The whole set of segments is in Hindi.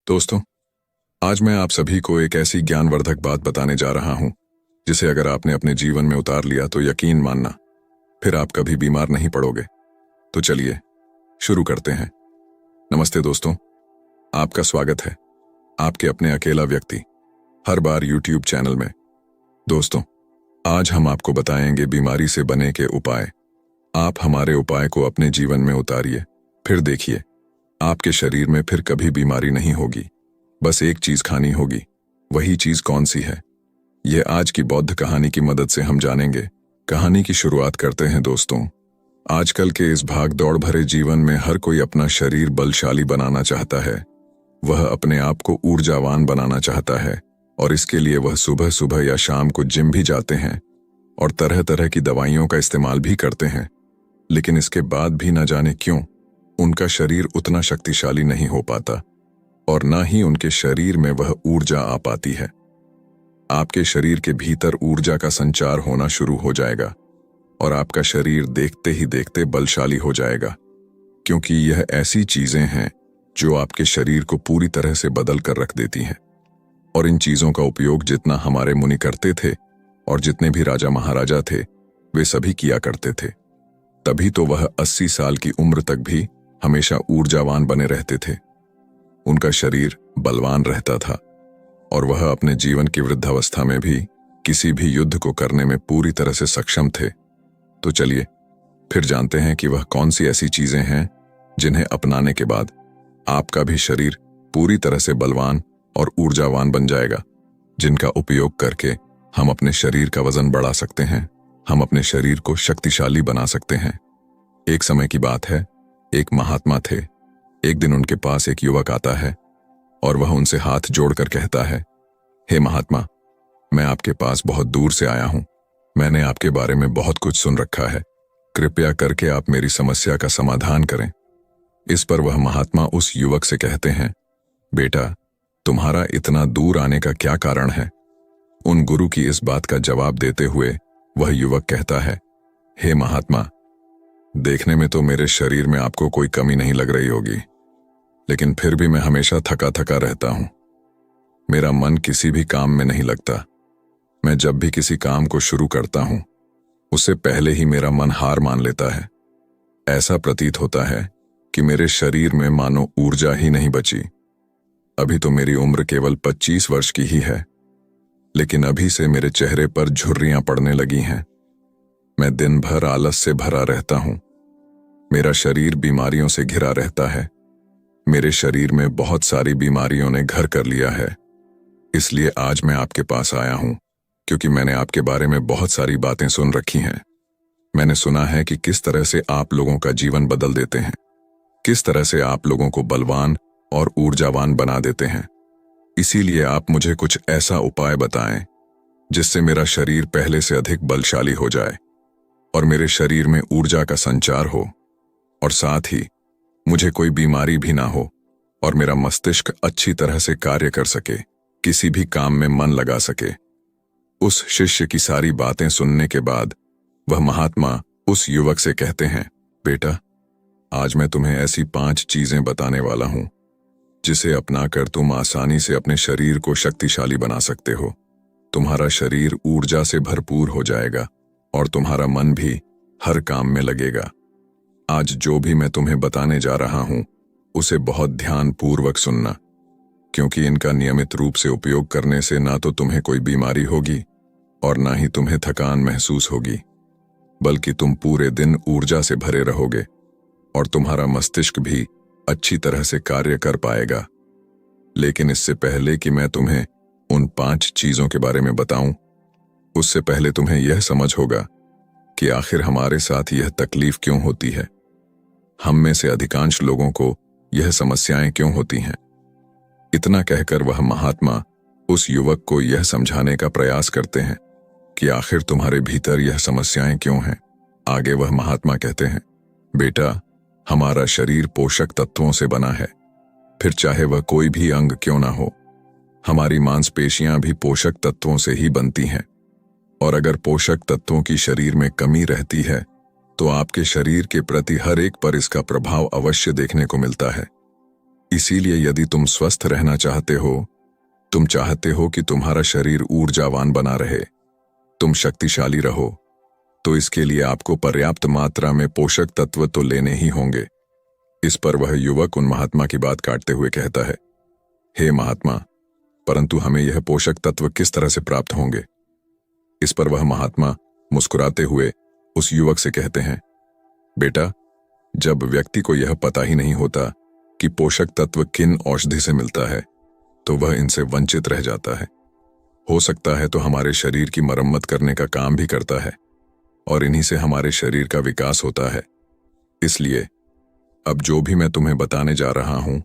दोस्तों, आज मैं आप सभी को एक ऐसी ज्ञानवर्धक बात बताने जा रहा हूं जिसे अगर आपने अपने जीवन में उतार लिया तो यकीन मानना, फिर आप कभी बीमार नहीं पड़ोगे। तो चलिए शुरू करते हैं। नमस्ते दोस्तों, आपका स्वागत है आपके अपने अकेला व्यक्ति हर बार यूट्यूब चैनल में। दोस्तों, आज हम आपको बताएंगे बीमारी से बने के उपाय। आप हमारे उपाय को अपने जीवन में उतारिए, फिर देखिए आपके शरीर में फिर कभी बीमारी नहीं होगी। बस एक चीज खानी होगी। वही चीज कौन सी है, यह आज की बौद्ध कहानी की मदद से हम जानेंगे। कहानी की शुरुआत करते हैं दोस्तों। आजकल के इस भाग दौड़ भरे जीवन में हर कोई अपना शरीर बलशाली बनाना चाहता है। वह अपने आप को ऊर्जावान बनाना चाहता है और इसके लिए वह सुबह सुबह या शाम को जिम भी जाते हैं और तरह तरह की दवाइयों का इस्तेमाल भी करते हैं। लेकिन इसके बाद भी न जाने क्यों उनका शरीर उतना शक्तिशाली नहीं हो पाता और ना ही उनके शरीर में वह ऊर्जा आ पाती है। आपके शरीर के भीतर ऊर्जा का संचार होना शुरू हो जाएगा और आपका शरीर देखते ही देखते बलशाली हो जाएगा, क्योंकि यह ऐसी चीजें हैं जो आपके शरीर को पूरी तरह से बदल कर रख देती हैं। और इन चीजों का उपयोग जितना हमारे मुनि करते थे और जितने भी राजा महाराजा थे वे सभी किया करते थे। तभी तो वह 80 साल की उम्र तक भी हमेशा ऊर्जावान बने रहते थे। उनका शरीर बलवान रहता था और वह अपने जीवन की वृद्धावस्था में भी किसी भी युद्ध को करने में पूरी तरह से सक्षम थे। तो चलिए फिर जानते हैं कि वह कौन सी ऐसी चीजें हैं जिन्हें अपनाने के बाद आपका भी शरीर पूरी तरह से बलवान और ऊर्जावान बन जाएगा, जिनका उपयोग करके हम अपने शरीर का वजन बढ़ा सकते हैं, हम अपने शरीर को शक्तिशाली बना सकते हैं। एक समय की बात है, एक महात्मा थे। एक दिन उनके पास एक युवक आता है और वह उनसे हाथ जोड़कर कहता है, हे महात्मा, मैं आपके पास बहुत दूर से आया हूं। मैंने आपके बारे में बहुत कुछ सुन रखा है। कृपया करके आप मेरी समस्या का समाधान करें। इस पर वह महात्मा उस युवक से कहते हैं, बेटा, तुम्हारा इतना दूर आने का क्या कारण है? उन गुरु की इस बात का जवाब देते हुए वह युवक कहता है, हे महात्मा, देखने में तो मेरे शरीर में आपको कोई कमी नहीं लग रही होगी, लेकिन फिर भी मैं हमेशा थका थका रहता हूं। मेरा मन किसी भी काम में नहीं लगता। मैं जब भी किसी काम को शुरू करता हूं उससे पहले ही मेरा मन हार मान लेता है। ऐसा प्रतीत होता है कि मेरे शरीर में मानो ऊर्जा ही नहीं बची। अभी तो मेरी उम्र केवल 25 वर्ष की ही है, लेकिन अभी से मेरे चेहरे पर झुर्रियां पड़ने लगी हैं। मैं दिन भर आलस से भरा रहता हूं। मेरा शरीर बीमारियों से घिरा रहता है। मेरे शरीर में बहुत सारी बीमारियों ने घर कर लिया है। इसलिए आज मैं आपके पास आया हूं, क्योंकि मैंने आपके बारे में बहुत सारी बातें सुन रखी हैं। मैंने सुना है कि किस तरह से आप लोगों का जीवन बदल देते हैं, किस तरह से आप लोगों को बलवान और ऊर्जावान बना देते हैं। इसीलिए आप मुझे कुछ ऐसा उपाय बताएं जिससे मेरा शरीर पहले से अधिक बलशाली हो जाए और मेरे शरीर में ऊर्जा का संचार हो, और साथ ही मुझे कोई बीमारी भी ना हो और मेरा मस्तिष्क अच्छी तरह से कार्य कर सके, किसी भी काम में मन लगा सके। उस शिष्य की सारी बातें सुनने के बाद वह महात्मा उस युवक से कहते हैं, बेटा, आज मैं तुम्हें ऐसी 5 चीजें बताने वाला हूं जिसे अपनाकर तुम आसानी से अपने शरीर को शक्तिशाली बना सकते हो। तुम्हारा शरीर ऊर्जा से भरपूर हो जाएगा और तुम्हारा मन भी हर काम में लगेगा। आज जो भी मैं तुम्हें बताने जा रहा हूं उसे बहुत ध्यानपूर्वक सुनना, क्योंकि इनका नियमित रूप से उपयोग करने से ना तो तुम्हें कोई बीमारी होगी और ना ही तुम्हें थकान महसूस होगी, बल्कि तुम पूरे दिन ऊर्जा से भरे रहोगे और तुम्हारा मस्तिष्क भी अच्छी तरह से कार्य कर पाएगा। लेकिन इससे पहले कि मैं तुम्हें उन 5 चीजों के बारे में बताऊं, उससे पहले तुम्हें यह समझ होगा कि आखिर हमारे साथ यह तकलीफ क्यों होती है। हम में से अधिकांश लोगों को यह समस्याएं क्यों होती हैं। इतना कहकर वह महात्मा उस युवक को यह समझाने का प्रयास करते हैं कि आखिर तुम्हारे भीतर यह समस्याएं क्यों हैं। आगे वह महात्मा कहते हैं, बेटा, हमारा शरीर पोषक तत्वों से बना है, फिर चाहे वह कोई भी अंग क्यों ना हो। हमारी मांसपेशियां भी पोषक तत्वों से ही बनती हैं, और अगर पोषक तत्वों की शरीर में कमी रहती है तो आपके शरीर के प्रति हर एक पर इसका प्रभाव अवश्य देखने को मिलता है। इसीलिए यदि तुम स्वस्थ रहना चाहते हो, तुम चाहते हो कि तुम्हारा शरीर ऊर्जावान बना रहे, तुम शक्तिशाली रहो, तो इसके लिए आपको पर्याप्त मात्रा में पोषक तत्व तो लेने ही होंगे। इस पर वह युवक उन महात्मा की बात काटते हुए कहता है, हे महात्मा, परंतु हमें यह पोषक तत्व किस तरह से प्राप्त होंगे? इस पर वह महात्मा मुस्कुराते हुए उस युवक से कहते हैं, बेटा, जब व्यक्ति को यह पता ही नहीं होता कि पोषक तत्व किन औषधि से मिलता है, तो वह इनसे वंचित रह जाता है। हो सकता है तो हमारे शरीर की मरम्मत करने का काम भी करता है, और इन्हीं से हमारे शरीर का विकास होता है। इसलिए अब जो भी मैं तुम्हें बताने जा रहा हूं,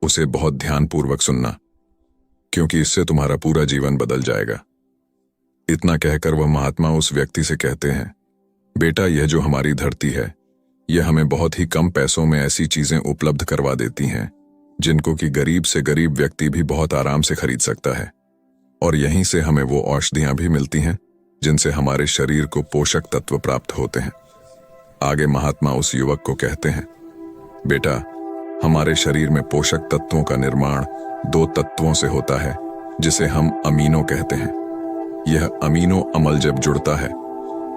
उसे बहुत ध्यानपूर्वक सुनना, क्योंकि इससे तुम्हारा पूरा जीवन बदल जाएगा। इतना कहकर वह महात्मा उस व्यक्ति से कहते हैं, बेटा, यह जो हमारी धरती है, यह हमें बहुत ही कम पैसों में ऐसी चीजें उपलब्ध करवा देती हैं जिनको कि गरीब से गरीब व्यक्ति भी बहुत आराम से खरीद सकता है, और यहीं से हमें वो औषधियां भी मिलती हैं जिनसे हमारे शरीर को पोषक तत्व प्राप्त होते हैं। आगे महात्मा उस युवक को कहते हैं, बेटा, हमारे शरीर में पोषक तत्वों का निर्माण 2 तत्वों से होता है, जिसे हम अमीनो कहते हैं। यह अमीनो अम्ल जब जुड़ता है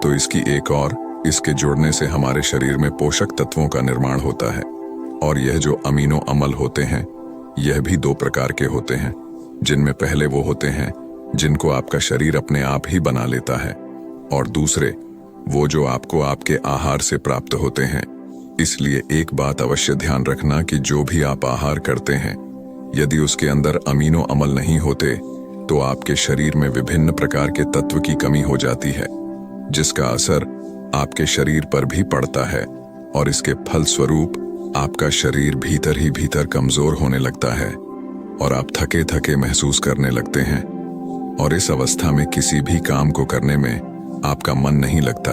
तो इसकी एक और इसके जुड़ने से हमारे शरीर में पोषक तत्वों का निर्माण होता है। और यह जो अमीनो अम्ल होते हैं, यह भी 2 प्रकार के होते हैं, जिनमें पहले वो होते हैं जिनको आपका शरीर अपने आप ही बना लेता है, और दूसरे वो जो आपको आपके आहार से प्राप्त होते हैं। इसलिए एक बात अवश्य ध्यान रखना कि जो भी आप आहार करते हैं, यदि उसके अंदर अमीनो अम्ल नहीं होते तो आपके शरीर में विभिन्न प्रकार के तत्व की कमी हो जाती है, जिसका असर आपके शरीर पर भी पड़ता है, और इसके फलस्वरूप आपका शरीर भीतर ही भीतर कमजोर होने लगता है और आप थके थके महसूस करने लगते हैं, और इस अवस्था में किसी भी काम को करने में आपका मन नहीं लगता,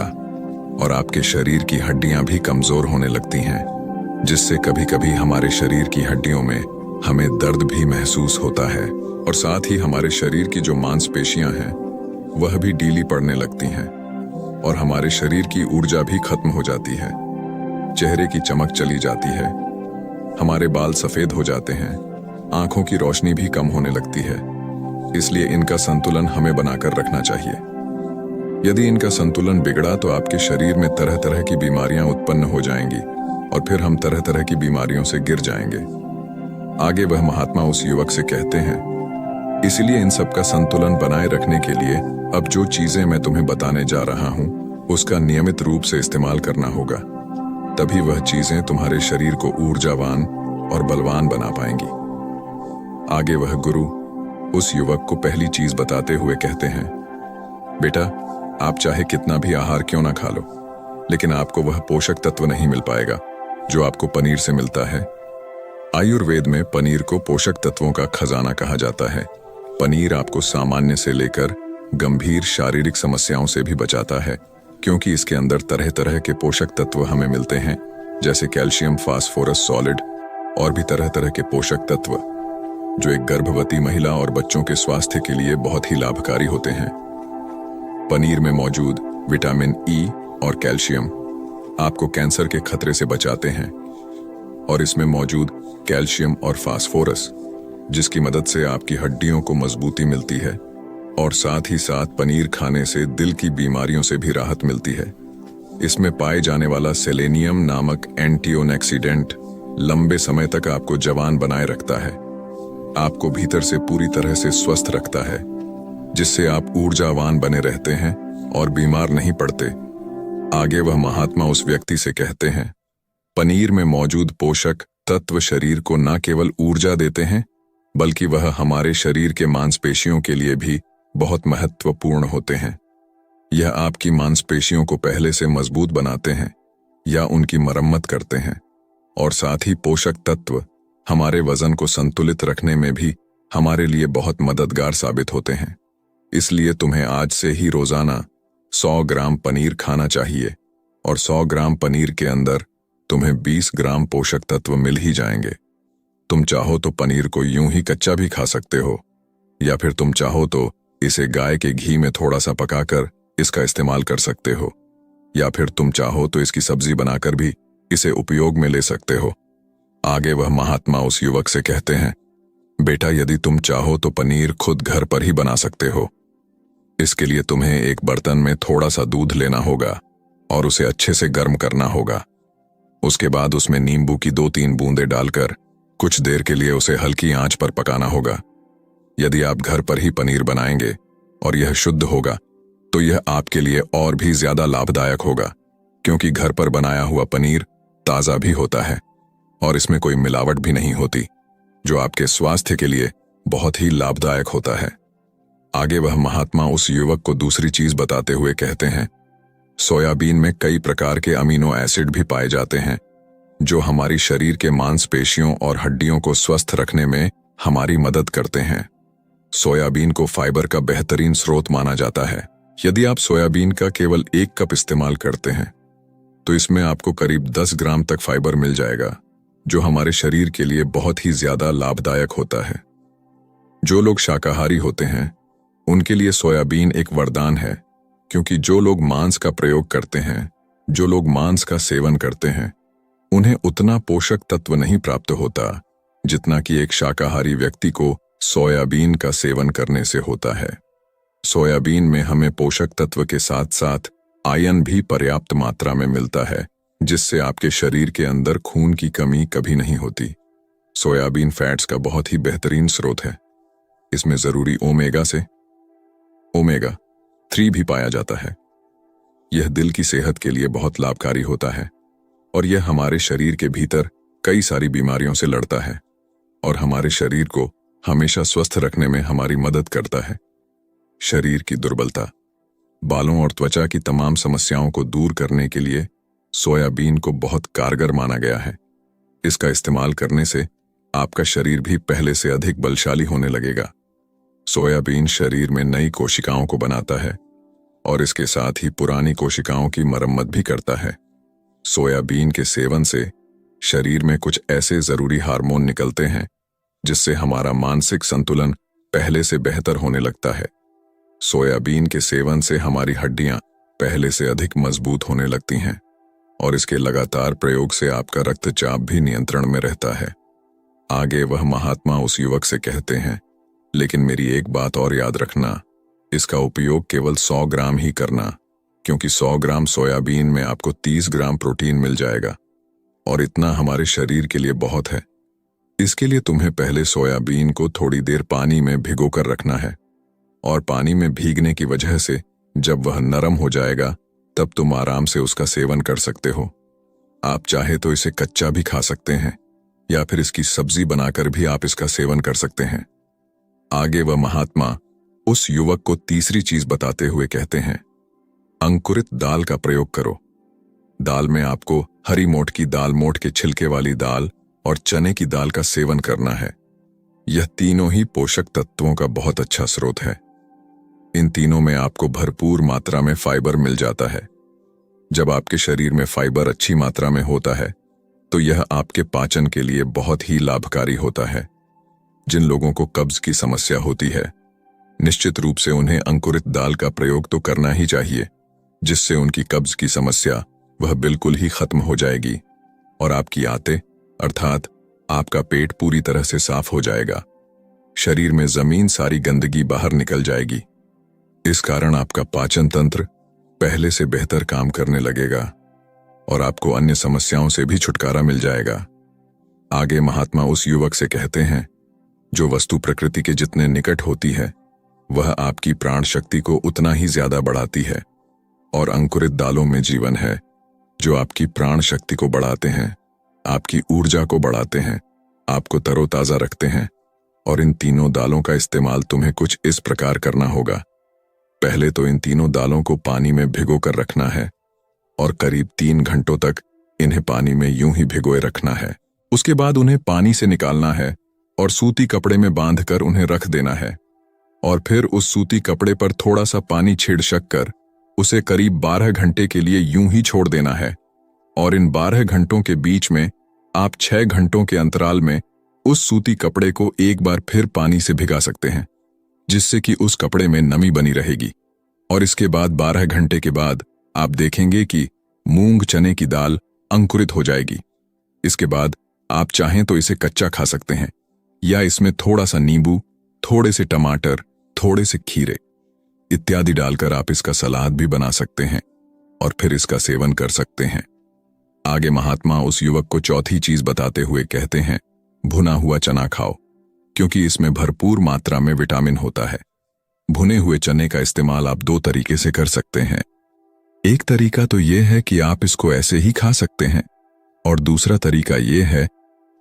और आपके शरीर की हड्डियां भी कमजोर होने लगती हैं, जिससे कभी कभी हमारे शरीर की हड्डियों में हमें दर्द भी महसूस होता है, और साथ ही हमारे शरीर की जो मांसपेशियां हैं वह भी ढीली पड़ने लगती हैं, और हमारे शरीर की ऊर्जा भी खत्म हो जाती है। चेहरे की चमक चली जाती है, हमारे बाल सफेद हो जाते हैं, आंखों की रोशनी भी कम होने लगती है। इसलिए इनका संतुलन हमें बनाकर रखना चाहिए। यदि इनका संतुलन बिगड़ा तो आपके शरीर में तरह तरह की बीमारियां उत्पन्न हो जाएंगी, और फिर हम तरह तरह की बीमारियों से गिर जाएंगे। आगे वह महात्मा उस युवक से कहते हैं, इसलिए इन सब का संतुलन बनाए रखने के लिए अब जो चीजें मैं तुम्हें बताने जा रहा हूं, उसका नियमित रूप से इस्तेमाल करना होगा, तभी वह चीजें तुम्हारे शरीर को ऊर्जावान और बलवान बना पाएंगी। आगे वह गुरु उस युवक को पहली चीज बताते हुए कहते हैं, बेटा, आप चाहे कितना भी आहार क्यों ना खा लो, लेकिन आपको वह पोषक तत्व नहीं मिल पाएगा जो आपको पनीर से मिलता है। आयुर्वेद में पनीर को पोषक तत्वों का खजाना कहा जाता है। पनीर आपको सामान्य से लेकर गंभीर शारीरिक समस्याओं से भी बचाता है, क्योंकि इसके अंदर तरह तरह के पोषक तत्व हमें मिलते हैं, जैसे कैल्शियम, फास्फोरस, सॉलिड और भी तरह तरह के पोषक तत्व, जो एक गर्भवती महिला और बच्चों के स्वास्थ्य के लिए बहुत ही लाभकारी होते हैं। पनीर में मौजूद विटामिन ई और कैल्शियम आपको कैंसर के खतरे से बचाते हैं, और इसमें मौजूद कैल्शियम और फास्फोरस, जिसकी मदद से आपकी हड्डियों को मजबूती मिलती है, और साथ ही साथ पनीर खाने से दिल की बीमारियों से भी राहत मिलती है। इसमें पाए जाने वाला सेलेनियम नामक एंटीऑक्सीडेंट लंबे समय तक आपको जवान बनाए रखता है, आपको भीतर से पूरी तरह से स्वस्थ रखता है, जिससे आप ऊर्जावान बने रहते हैं और बीमार नहीं पड़ते। आगे वह महात्मा उस व्यक्ति से कहते हैं, पनीर में मौजूद पोषक तत्व शरीर को न केवल ऊर्जा देते हैं, बल्कि वह हमारे शरीर के मांसपेशियों के लिए भी बहुत महत्वपूर्ण होते हैं। यह आपकी मांसपेशियों को पहले से मजबूत बनाते हैं या उनकी मरम्मत करते हैं, और साथ ही पोषक तत्व हमारे वजन को संतुलित रखने में भी हमारे लिए बहुत मददगार साबित होते हैं। इसलिए तुम्हें आज से ही रोजाना 100 ग्राम पनीर खाना चाहिए, और 100 ग्राम पनीर के अंदर तुम्हें 20 ग्राम पोषक तत्व मिल ही जाएंगे। तुम चाहो तो पनीर को यूं ही कच्चा भी खा सकते हो, या फिर तुम चाहो तो इसे गाय के घी में थोड़ा सा पकाकर इसका इस्तेमाल कर सकते हो, या फिर तुम चाहो तो इसकी सब्जी बनाकर भी इसे उपयोग में ले सकते हो। आगे वह महात्मा उस युवक से कहते हैं, बेटा यदि तुम चाहो तो पनीर खुद घर पर ही बना सकते हो। इसके लिए तुम्हें एक बर्तन में थोड़ा सा दूध लेना होगा और उसे अच्छे से गर्म करना होगा। उसके बाद उसमें नींबू की 2-3 बूंदें डालकर कुछ देर के लिए उसे हल्की आंच पर पकाना होगा। यदि आप घर पर ही पनीर बनाएंगे और यह शुद्ध होगा तो यह आपके लिए और भी ज्यादा लाभदायक होगा, क्योंकि घर पर बनाया हुआ पनीर ताजा भी होता है और इसमें कोई मिलावट भी नहीं होती, जो आपके स्वास्थ्य के लिए बहुत ही लाभदायक होता है। आगे वह महात्मा उस युवक को दूसरी चीज बताते हुए कहते हैं, सोयाबीन में कई प्रकार के अमीनो एसिड भी पाए जाते हैं जो हमारी शरीर के मांसपेशियों और हड्डियों को स्वस्थ रखने में हमारी मदद करते हैं। सोयाबीन को फाइबर का बेहतरीन स्रोत माना जाता है। यदि आप सोयाबीन का केवल 1 कप इस्तेमाल करते हैं तो इसमें आपको करीब 10 ग्राम तक फाइबर मिल जाएगा, जो हमारे शरीर के लिए बहुत ही ज्यादा लाभदायक होता है। जो लोग शाकाहारी होते हैं उनके लिए सोयाबीन एक वरदान है, क्योंकि जो लोग मांस का प्रयोग करते हैं, जो लोग मांस का सेवन करते हैं, उन्हें उतना पोषक तत्व नहीं प्राप्त होता जितना कि एक शाकाहारी व्यक्ति को सोयाबीन का सेवन करने से होता है। सोयाबीन में हमें पोषक तत्व के साथ साथ आयरन भी पर्याप्त मात्रा में मिलता है, जिससे आपके शरीर के अंदर खून की कमी कभी नहीं होती। सोयाबीन फैट्स का बहुत ही बेहतरीन स्रोत है। इसमें जरूरी ओमेगा 3 भी पाया जाता है। यह दिल की सेहत के लिए बहुत लाभकारी होता है और यह हमारे शरीर के भीतर कई सारी बीमारियों से लड़ता है और हमारे शरीर को हमेशा स्वस्थ रखने में हमारी मदद करता है। शरीर की दुर्बलता, बालों और त्वचा की तमाम समस्याओं को दूर करने के लिए सोयाबीन को बहुत कारगर माना गया है। इसका इस्तेमाल करने से आपका शरीर भी पहले से अधिक बलशाली होने लगेगा। सोयाबीन शरीर में नई कोशिकाओं को बनाता है और इसके साथ ही पुरानी कोशिकाओं की मरम्मत भी करता है। सोयाबीन के सेवन से शरीर में कुछ ऐसे जरूरी हार्मोन निकलते हैं जिससे हमारा मानसिक संतुलन पहले से बेहतर होने लगता है। सोयाबीन के सेवन से हमारी हड्डियां पहले से अधिक मजबूत होने लगती हैं और इसके लगातार प्रयोग से आपका रक्तचाप भी नियंत्रण में रहता है। आगे वह महात्मा उस युवक से कहते हैं, लेकिन मेरी एक बात और याद रखना, इसका उपयोग केवल 100 ग्राम ही करना, क्योंकि 100 ग्राम सोयाबीन में आपको 30 ग्राम प्रोटीन मिल जाएगा और इतना हमारे शरीर के लिए बहुत है। इसके लिए तुम्हें पहले सोयाबीन को थोड़ी देर पानी में भिगो कर रखना है और पानी में भीगने की वजह से जब वह नरम हो जाएगा तब तुम आराम से उसका सेवन कर सकते हो। आप चाहे तो इसे कच्चा भी खा सकते हैं या फिर इसकी सब्जी बनाकर भी आप इसका सेवन कर सकते हैं। आगे वह महात्मा उस युवक को तीसरी चीज बताते हुए कहते हैं, अंकुरित दाल का प्रयोग करो। दाल में आपको हरी मोठ की दाल, मोठ के छिलके वाली दाल और चने की दाल का सेवन करना है। यह तीनों ही पोषक तत्वों का बहुत अच्छा स्रोत है। इन तीनों में आपको भरपूर मात्रा में फाइबर मिल जाता है। जब आपके शरीर में फाइबर अच्छी मात्रा में होता है तो यह आपके पाचन के लिए बहुत ही लाभकारी होता है। जिन लोगों को कब्ज की समस्या होती है, निश्चित रूप से उन्हें अंकुरित दाल का प्रयोग तो करना ही चाहिए, जिससे उनकी कब्ज की समस्या वह बिल्कुल ही खत्म हो जाएगी और आपकी आंतें अर्थात आपका पेट पूरी तरह से साफ हो जाएगा। शरीर में जमीन सारी गंदगी बाहर निकल जाएगी। इस कारण आपका पाचन तंत्र पहले से बेहतर काम करने लगेगा और आपको अन्य समस्याओं से भी छुटकारा मिल जाएगा। आगे महात्मा उस युवक से कहते हैं, जो वस्तु प्रकृति के जितने निकट होती है वह आपकी प्राण शक्ति को उतना ही ज्यादा बढ़ाती है और अंकुरित दालों में जीवन है, जो आपकी प्राण शक्ति को बढ़ाते हैं, आपकी ऊर्जा को बढ़ाते हैं, आपको तरोताजा रखते हैं। और इन तीनों दालों का इस्तेमाल तुम्हें कुछ इस प्रकार करना होगा। पहले तो इन तीनों दालों को पानी में भिगो कर रखना है और करीब 3 घंटों तक इन्हें पानी में यूं ही भिगोए रखना है। उसके बाद उन्हें पानी से निकालना है और सूती कपड़े में बांधकर उन्हें रख देना है और फिर उस सूती कपड़े पर थोड़ा सा पानी छिड़क कर उसे करीब 12 घंटे के लिए यूं ही छोड़ देना है। और इन 12 घंटों के बीच में आप 6 घंटों के अंतराल में उस सूती कपड़े को एक बार फिर पानी से भिगा सकते हैं, जिससे कि उस कपड़े में नमी बनी रहेगी। और इसके बाद 12 घंटे के बाद आप देखेंगे कि मूंग चने की दाल अंकुरित हो जाएगी। इसके बाद आप चाहें तो इसे कच्चा खा सकते हैं या इसमें थोड़ा सा नींबू, थोड़े से टमाटर, थोड़े से खीरे इत्यादि डालकर आप इसका सलाद भी बना सकते हैं और फिर इसका सेवन कर सकते हैं। आगे महात्मा उस युवक को चौथी चीज बताते हुए कहते हैं, भुना हुआ चना खाओ क्योंकि इसमें भरपूर मात्रा में विटामिन होता है। भुने हुए चने का इस्तेमाल आप दो तरीके से कर सकते हैं। एक तरीका तो यह है कि आप इसको ऐसे ही खा सकते हैं और दूसरा तरीका यह है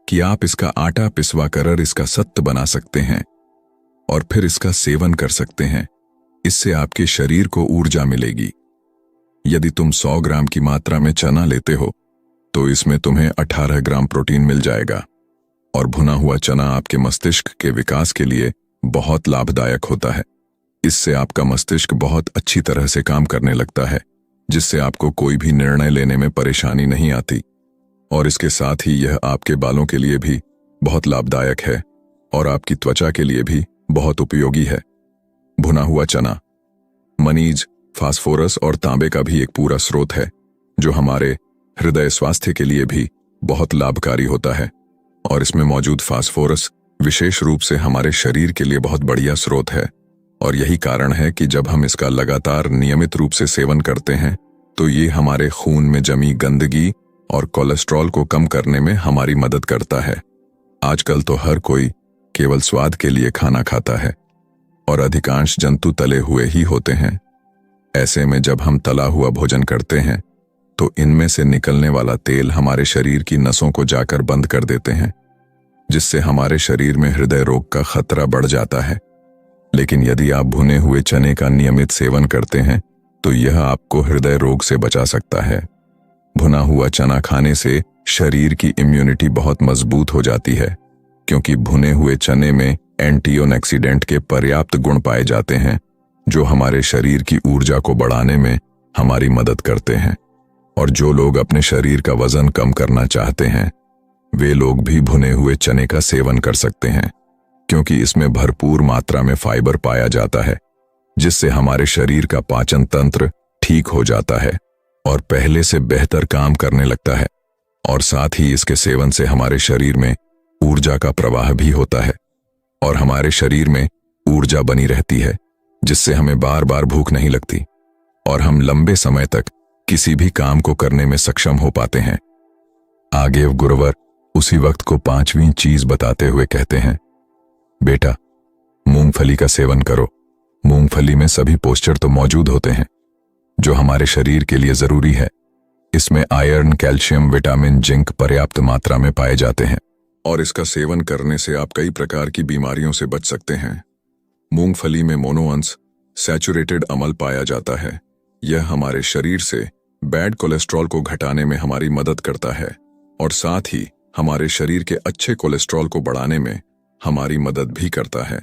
कि आप इसका आटा पिसवा कर इसका सत्त बना सकते हैं और फिर इसका सेवन कर सकते हैं। इससे आपके शरीर को ऊर्जा मिलेगी। यदि तुम 100 ग्राम की मात्रा में चना लेते हो तो इसमें तुम्हें 18 ग्राम प्रोटीन मिल जाएगा और भुना हुआ चना आपके मस्तिष्क के विकास के लिए बहुत लाभदायक होता है। इससे आपका मस्तिष्क बहुत अच्छी तरह से काम करने लगता है, जिससे आपको कोई भी निर्णय लेने में परेशानी नहीं आती। और इसके साथ ही यह आपके बालों के लिए भी बहुत लाभदायक है और आपकी त्वचा के लिए भी बहुत उपयोगी है। भुना हुआ चना मनीज, फास्फोरस और तांबे का भी एक पूरा स्रोत है, जो हमारे हृदय स्वास्थ्य के लिए भी बहुत लाभकारी होता है। और इसमें मौजूद फास्फोरस विशेष रूप से हमारे शरीर के लिए बहुत बढ़िया स्रोत है और यही कारण है कि जब हम इसका लगातार नियमित रूप से सेवन करते हैं तो ये हमारे खून में जमी गंदगी और कोलेस्ट्रॉल को कम करने में हमारी मदद करता है। आजकल तो हर कोई केवल स्वाद के लिए खाना खाता है और अधिकांश जंतु तले हुए ही होते हैं। ऐसे में जब हम तला हुआ भोजन करते हैं तो इनमें से निकलने वाला तेल हमारे शरीर की नसों को जाकर बंद कर देते हैं, जिससे हमारे शरीर में हृदय रोग का खतरा बढ़ जाता है। लेकिन यदि आप भुने हुए चने का नियमित सेवन करते हैं तो यह आपको हृदय रोग से बचा सकता है। भुना हुआ चना खाने से शरीर की इम्यूनिटी बहुत मजबूत हो जाती है, क्योंकि भुने हुए चने में एंटीऑक्सीडेंट के पर्याप्त गुण पाए जाते हैं, जो हमारे शरीर की ऊर्जा को बढ़ाने में हमारी मदद करते हैं। और जो लोग अपने शरीर का वजन कम करना चाहते हैं वे लोग भी भुने हुए चने का सेवन कर सकते हैं, क्योंकि इसमें भरपूर मात्रा में फाइबर पाया जाता है, जिससे हमारे शरीर का पाचन तंत्र ठीक हो जाता है और पहले से बेहतर काम करने लगता है। और साथ ही इसके सेवन से हमारे शरीर में ऊर्जा का प्रवाह भी होता है और हमारे शरीर में ऊर्जा बनी रहती है, जिससे हमें बार बार भूख नहीं लगती और हम लंबे समय तक किसी भी काम को करने में सक्षम हो पाते हैं। आगे गुरुवर उसी वक्त को पांचवीं चीज बताते हुए कहते हैं, बेटा मूंगफली का सेवन करो। मूंगफली में सभी पोषक तो मौजूद होते हैं जो हमारे शरीर के लिए जरूरी है। इसमें आयरन, कैल्शियम, विटामिन, जिंक पर्याप्त मात्रा में पाए जाते हैं और इसका सेवन करने से आप कई प्रकार की बीमारियों से बच सकते हैं। मूंगफली में मोनोअंश सैचुरेटेड अम्ल पाया जाता है। यह हमारे शरीर से बैड कोलेस्ट्रॉल को घटाने में हमारी मदद करता है और साथ ही हमारे शरीर के अच्छे कोलेस्ट्रॉल को बढ़ाने में हमारी मदद भी करता है।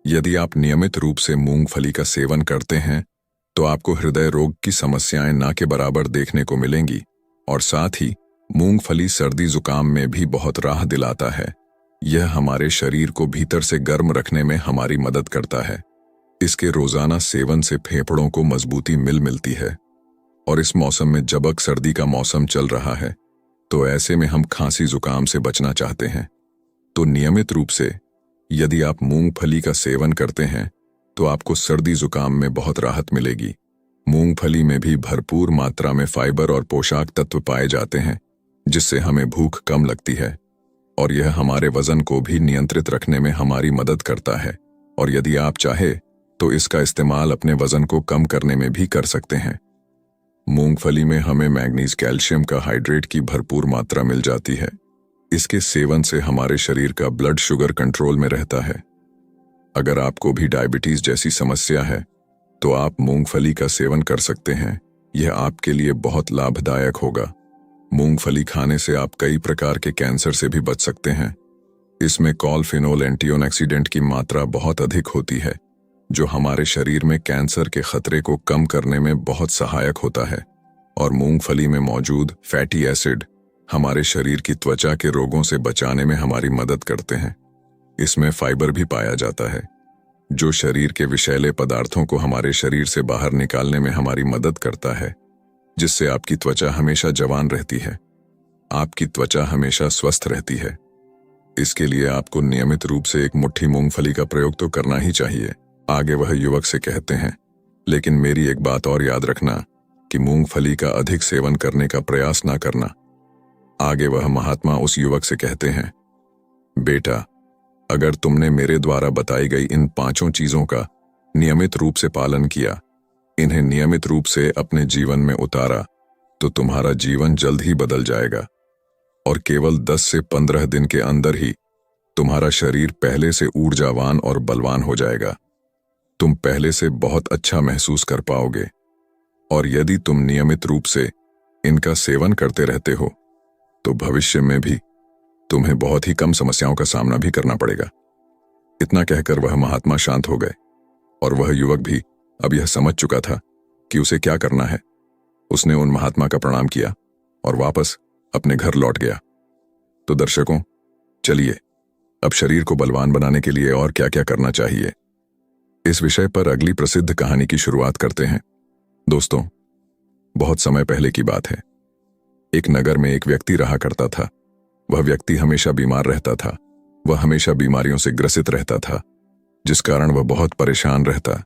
यदि आप नियमित रूप से मूंगफली का सेवन करते हैं तो आपको हृदय रोग की समस्याएं ना के बराबर देखने को मिलेंगी और साथ ही मूंगफली सर्दी जुकाम में भी बहुत राह दिलाता है। यह हमारे शरीर को भीतर से गर्म रखने में हमारी मदद करता है। इसके रोजाना सेवन से फेफड़ों को मजबूती मिलती है और इस मौसम में जब सर्दी का मौसम चल रहा है तो ऐसे में हम खांसी जुकाम से बचना चाहते हैं, तो नियमित रूप से यदि आप मूंगफली का सेवन करते हैं तो आपको सर्दी जुकाम में बहुत राहत मिलेगी। मूंगफली में भी भरपूर मात्रा में फाइबर और पोषक तत्व पाए जाते हैं, जिससे हमें भूख कम लगती है और यह हमारे वजन को भी नियंत्रित रखने में हमारी मदद करता है। और यदि आप चाहे तो इसका इस्तेमाल अपने वजन को कम करने में भी कर सकते हैं। मूंगफली में हमें मैग्नीज, कैल्शियम का हाइड्रेट की भरपूर मात्रा मिल जाती है। इसके सेवन से हमारे शरीर का ब्लड शुगर कंट्रोल में रहता है। अगर आपको भी डायबिटीज जैसी समस्या है तो आप मूंगफली का सेवन कर सकते हैं। यह आपके लिए बहुत लाभदायक होगा। मूंगफली खाने से आप कई प्रकार के कैंसर से भी बच सकते हैं। इसमें कॉलफिनोल एंटीऑक्सीडेंट की मात्रा बहुत अधिक होती है, जो हमारे शरीर में कैंसर के खतरे को कम करने में बहुत सहायक होता है। और मूंगफली में मौजूद फैटी एसिड हमारे शरीर की त्वचा के रोगों से बचाने में हमारी मदद करते हैं। इसमें फाइबर भी पाया जाता है, जो शरीर के विषैले पदार्थों को हमारे शरीर से बाहर निकालने में हमारी मदद करता है, जिससे आपकी त्वचा हमेशा जवान रहती है। आपकी त्वचा हमेशा स्वस्थ रहती है। इसके लिए आपको नियमित रूप से एक मुट्ठी मूंगफली का प्रयोग तो करना ही चाहिए। आगे वह युवक से कहते हैं, लेकिन मेरी एक बात और याद रखना कि मूंगफली का अधिक सेवन करने का प्रयास ना करना। आगे वह महात्मा उस युवक से कहते हैं, बेटा, अगर तुमने मेरे द्वारा बताई गई इन 5 चीजों का नियमित रूप से पालन किया, इन्हें नियमित रूप से अपने जीवन में उतारा, तो तुम्हारा जीवन जल्द ही बदल जाएगा और केवल 10 से 15 दिन के अंदर ही तुम्हारा शरीर पहले से ऊर्जावान और बलवान हो जाएगा। तुम पहले से बहुत अच्छा महसूस कर पाओगे और यदि तुम नियमित रूप से इनका सेवन करते रहते हो तो भविष्य में भी तुम्हें बहुत ही कम समस्याओं का सामना भी करना पड़ेगा। इतना कहकर वह महात्मा शांत हो गए और वह युवक भी अब यह समझ चुका था कि उसे क्या करना है। उसने उन महात्मा का प्रणाम किया और वापस अपने घर लौट गया। तो दर्शकों, चलिए अब शरीर को बलवान बनाने के लिए और क्या क्या करना चाहिए, इस विषय पर अगली प्रसिद्ध कहानी की शुरुआत करते हैं। दोस्तों, बहुत समय पहले की बात है। एक नगर में एक व्यक्ति रहा करता था। वह व्यक्ति हमेशा बीमार रहता था। वह हमेशा बीमारियों से ग्रसित रहता था, जिस कारण वह बहुत परेशान रहता,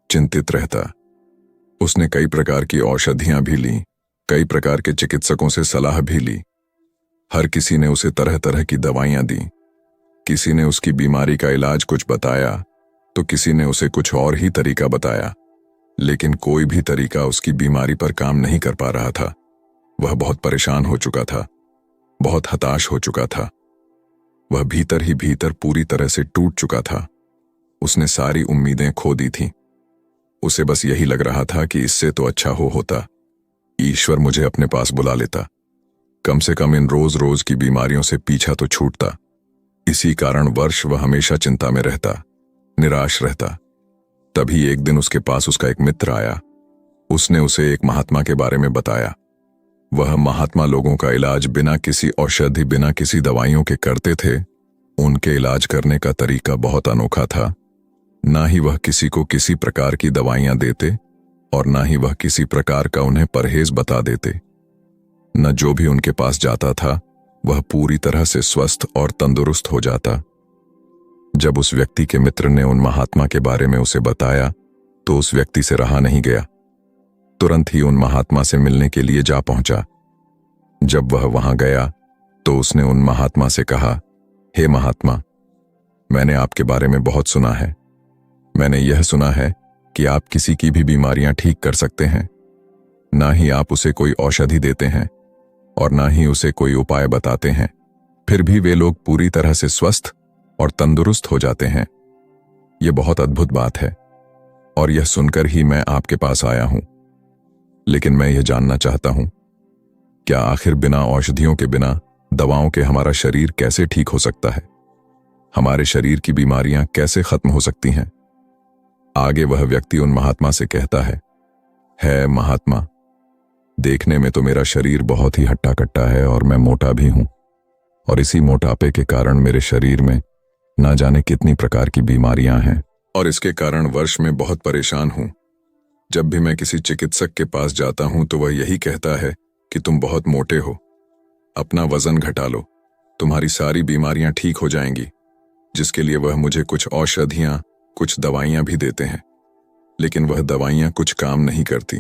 चिंतित रहता। उसने कई प्रकार की औषधियां भी लीं, कई प्रकार के चिकित्सकों से सलाह भी ली। हर किसी ने उसे तरह तरह की दवाइयां दी। किसी ने उसकी बीमारी का इलाज कुछ बताया तो किसी ने उसे कुछ और ही तरीका बताया, लेकिन कोई भी तरीका उसकी बीमारी पर काम नहीं कर पा रहा था। वह बहुत परेशान हो चुका था, बहुत हताश हो चुका था। वह भीतर ही भीतर पूरी तरह से टूट चुका था। उसने सारी उम्मीदें खो दी थीं। उसे बस यही लग रहा था कि इससे तो अच्छा होता ईश्वर मुझे अपने पास बुला लेता, कम से कम इन रोज रोज की बीमारियों से पीछा तो छूटता। इसी कारण वर्ष वह हमेशा चिंता में रहता, निराश रहता। तभी एक दिन उसके पास उसका एक मित्र आया। उसने उसे एक महात्मा के बारे में बताया। वह महात्मा लोगों का इलाज बिना किसी औषधि, बिना किसी दवाइयों के करते थे। उनके इलाज करने का तरीका बहुत अनोखा था। ना ही वह किसी को किसी प्रकार की दवाइयां देते और ना ही वह किसी प्रकार का उन्हें परहेज बता देते। न जो भी उनके पास जाता था वह पूरी तरह से स्वस्थ और तंदुरुस्त हो जाता। जब उस व्यक्ति के मित्र ने उन महात्मा के बारे में उसे बताया तो उस व्यक्ति से रहा नहीं गया। तुरंत ही उन महात्मा से मिलने के लिए जा पहुंचा। जब वह वहां गया तो उसने उन महात्मा से कहा, हे महात्मा, मैंने आपके बारे में बहुत सुना है। मैंने यह सुना है कि आप किसी की भी बीमारियां ठीक कर सकते हैं। ना ही आप उसे कोई औषधि देते हैं और ना ही उसे कोई उपाय बताते हैं, फिर भी वे लोग पूरी तरह से स्वस्थ और तंदुरुस्त हो जाते हैं। यह बहुत अद्भुत बात है और यह सुनकर ही मैं आपके पास आया हूं। लेकिन मैं यह जानना चाहता हूं, क्या आखिर बिना औषधियों के, बिना दवाओं के हमारा शरीर कैसे ठीक हो सकता है? हमारे शरीर की बीमारियां कैसे खत्म हो सकती हैं? आगे वह व्यक्ति उन महात्मा से कहता है महात्मा, देखने में तो मेरा शरीर बहुत ही हट्टा कट्टा है और मैं मोटा भी हूं, और इसी मोटापे के कारण मेरे शरीर में ना जाने कितनी प्रकार की बीमारियां हैं और इसके कारण वर्ष में बहुत परेशान हूं। जब भी मैं किसी चिकित्सक के पास जाता हूं तो वह यही कहता है कि तुम बहुत मोटे हो, अपना वजन घटा लो, तुम्हारी सारी बीमारियां ठीक हो जाएंगी। जिसके लिए वह मुझे कुछ औषधियां, कुछ दवाइयां भी देते हैं, लेकिन वह दवाइयां कुछ काम नहीं करती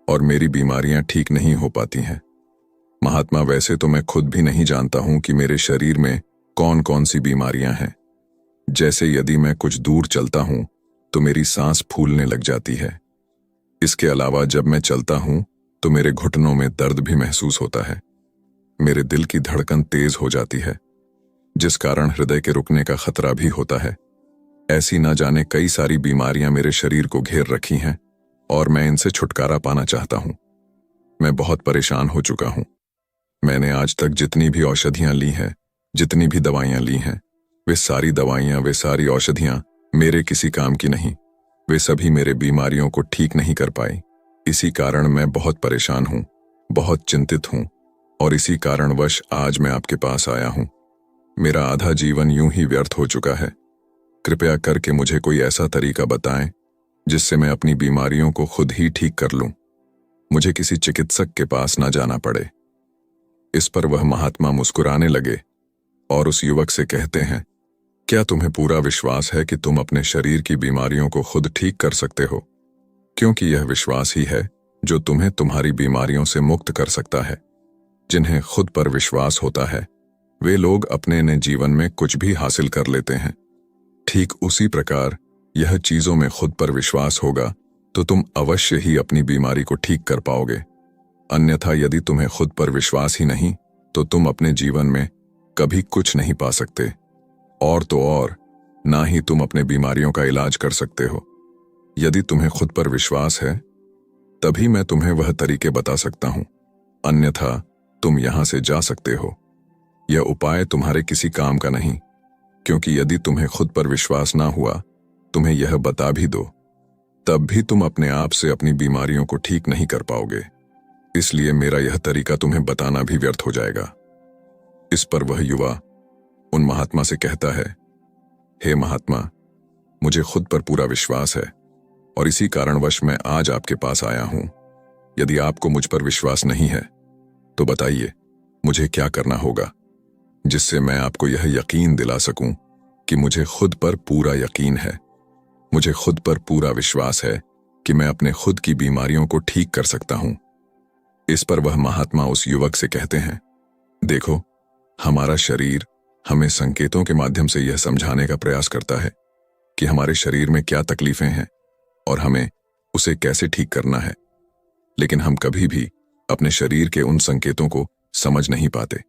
और मेरी बीमारियां ठीक नहीं हो पाती हैं। महात्मा, वैसे तो मैं खुद भी नहीं जानता हूं कि मेरे शरीर में कौन कौन सी बीमारियां हैं। जैसे यदि मैं कुछ दूर चलता हूं तो मेरी सांस फूलने लग जाती है। इसके अलावा जब मैं चलता हूं तो मेरे घुटनों में दर्द भी महसूस होता है। मेरे दिल की धड़कन तेज हो जाती है, जिस कारण हृदय के रुकने का खतरा भी होता है। ऐसी ना जाने कई सारी बीमारियां मेरे शरीर को घेर रखी हैं और मैं इनसे छुटकारा पाना चाहता हूं। मैं बहुत परेशान हो चुका हूं। मैंने आज तक जितनी भी औषधियां ली हैं, जितनी भी दवाइयां ली हैं, वे सारी दवाइयां, वे सारी औषधियां मेरे किसी काम की नहीं। वे सभी मेरे बीमारियों को ठीक नहीं कर पाई। इसी कारण मैं बहुत परेशान हूं, बहुत चिंतित हूं और इसी कारणवश आज मैं आपके पास आया हूं। मेरा आधा जीवन यूं ही व्यर्थ हो चुका है। कृपया करके मुझे कोई ऐसा तरीका बताएं जिससे मैं अपनी बीमारियों को खुद ही ठीक कर लूं। मुझे किसी चिकित्सक के पास ना जाना पड़े। इस पर वह महात्मा मुस्कुराने लगे और उस युवक से कहते हैं, क्या तुम्हें पूरा विश्वास है कि तुम अपने शरीर की बीमारियों को खुद ठीक कर सकते हो? क्योंकि यह विश्वास ही है जो तुम्हें तुम्हारी बीमारियों से मुक्त कर सकता है। जिन्हें खुद पर विश्वास होता है वे लोग अपने ने जीवन में कुछ भी हासिल कर लेते हैं। ठीक उसी प्रकार यह चीजों में खुद पर विश्वास होगा तो तुम अवश्य ही अपनी बीमारी को ठीक कर पाओगे। अन्यथा यदि तुम्हें खुद पर विश्वास ही नहीं तो तुम अपने जीवन में कभी कुछ नहीं पा सकते, और तो और ना ही तुम अपने बीमारियों का इलाज कर सकते हो। यदि तुम्हें खुद पर विश्वास है तभी मैं तुम्हें वह तरीके बता सकता हूं, अन्यथा तुम यहां से जा सकते हो। यह उपाय तुम्हारे किसी काम का नहीं, क्योंकि यदि तुम्हें खुद पर विश्वास ना हुआ, तुम्हें यह बता भी दो, तब भी तुम अपने आप से अपनी बीमारियों को ठीक नहीं कर पाओगे। इसलिए मेरा यह तरीका तुम्हें बताना भी व्यर्थ हो जाएगा। इस पर वह युवा उन महात्मा से कहता है, हे महात्मा, मुझे खुद पर पूरा विश्वास है और इसी कारणवश मैं आज आपके पास आया हूं। यदि आपको मुझ पर विश्वास नहीं है तो बताइए मुझे क्या करना होगा जिससे मैं आपको यह यकीन दिला सकूं कि मुझे खुद पर पूरा यकीन है, मुझे खुद पर पूरा विश्वास है कि मैं अपने खुद की बीमारियों को ठीक कर सकता हूं। इस पर वह महात्मा उस युवक से कहते हैं, देखो, हमारा शरीर हमें संकेतों के माध्यम से यह समझाने का प्रयास करता है कि हमारे शरीर में क्या तकलीफें हैं और हमें उसे कैसे ठीक करना है, लेकिन हम कभी भी अपने शरीर के उन संकेतों को समझ नहीं पाते।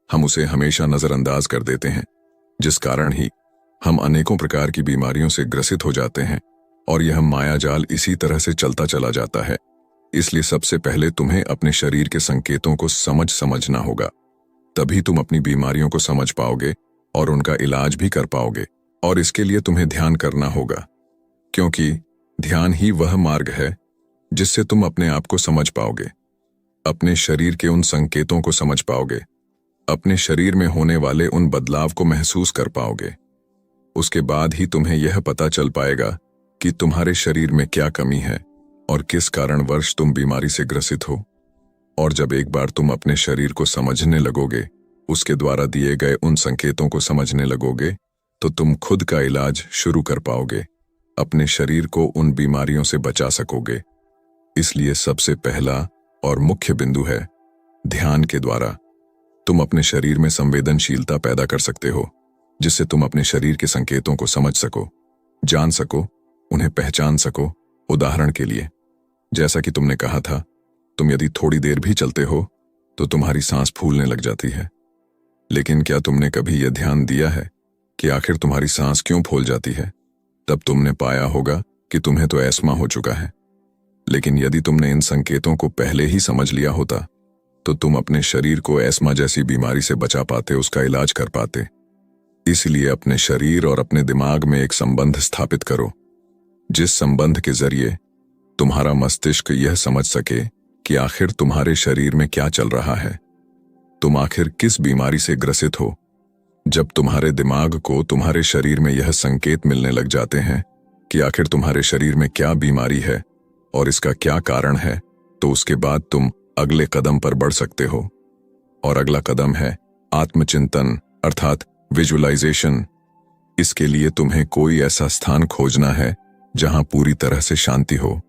हम उसे हमेशा नजरअंदाज कर देते हैं, जिस कारण ही हम अनेकों प्रकार की बीमारियों से ग्रसित हो जाते हैं और यह मायाजाल इसी तरह से चलता चला जाता है। इसलिए सबसे पहले तुम्हें अपने शरीर के संकेतों को समझना होगा, तभी तुम अपनी बीमारियों को समझ पाओगे और उनका इलाज भी कर पाओगे। और इसके लिए तुम्हें ध्यान करना होगा, क्योंकि ध्यान ही वह मार्ग है जिससे तुम अपने आप को समझ पाओगे, अपने शरीर के उन संकेतों को समझ पाओगे, अपने शरीर में होने वाले उन बदलाव को महसूस कर पाओगे। उसके बाद ही तुम्हें यह पता चल पाएगा कि तुम्हारे शरीर में क्या कमी है और किस कारणवश तुम बीमारी से ग्रसित हो। और जब एक बार तुम अपने शरीर को समझने लगोगे, उसके द्वारा दिए गए उन संकेतों को समझने लगोगे, तो तुम खुद का इलाज शुरू कर पाओगे, अपने शरीर को उन बीमारियों से बचा सकोगे। इसलिए सबसे पहला और मुख्य बिंदु है ध्यान के द्वारा तुम अपने शरीर में संवेदनशीलता पैदा कर सकते हो, जिससे तुम अपने शरीर के संकेतों को समझ सको, जान सको, उन्हें पहचान सको। उदाहरण के लिए, जैसा कि तुमने कहा था, तुम यदि थोड़ी देर भी चलते हो तो तुम्हारी सांस फूलने लग जाती है। लेकिन क्या तुमने कभी यह ध्यान दिया है कि आखिर तुम्हारी सांस क्यों फूल जाती है? तब तुमने पाया होगा कि तुम्हें तो एस्मा हो चुका है। लेकिन यदि तुमने इन संकेतों को पहले ही समझ लिया होता तो तुम अपने शरीर को एस्मा जैसी बीमारी से बचा पाते, उसका इलाज कर पाते। इसलिए अपने शरीर और अपने दिमाग में एक संबंध स्थापित करो, जिस संबंध के जरिए तुम्हारा मस्तिष्क यह समझ सके कि आखिर तुम्हारे शरीर में क्या चल रहा है, तुम आखिर किस बीमारी से ग्रसित हो। जब तुम्हारे दिमाग को तुम्हारे शरीर में यह संकेत मिलने लग जाते हैं कि आखिर तुम्हारे शरीर में क्या बीमारी है और इसका क्या कारण है, तो उसके बाद तुम अगले कदम पर बढ़ सकते हो। और अगला कदम है आत्मचिंतन, अर्थात विजुअलाइजेशन। इसके लिए तुम्हें कोई ऐसा स्थान खोजना है जहां पूरी तरह से शांति हो।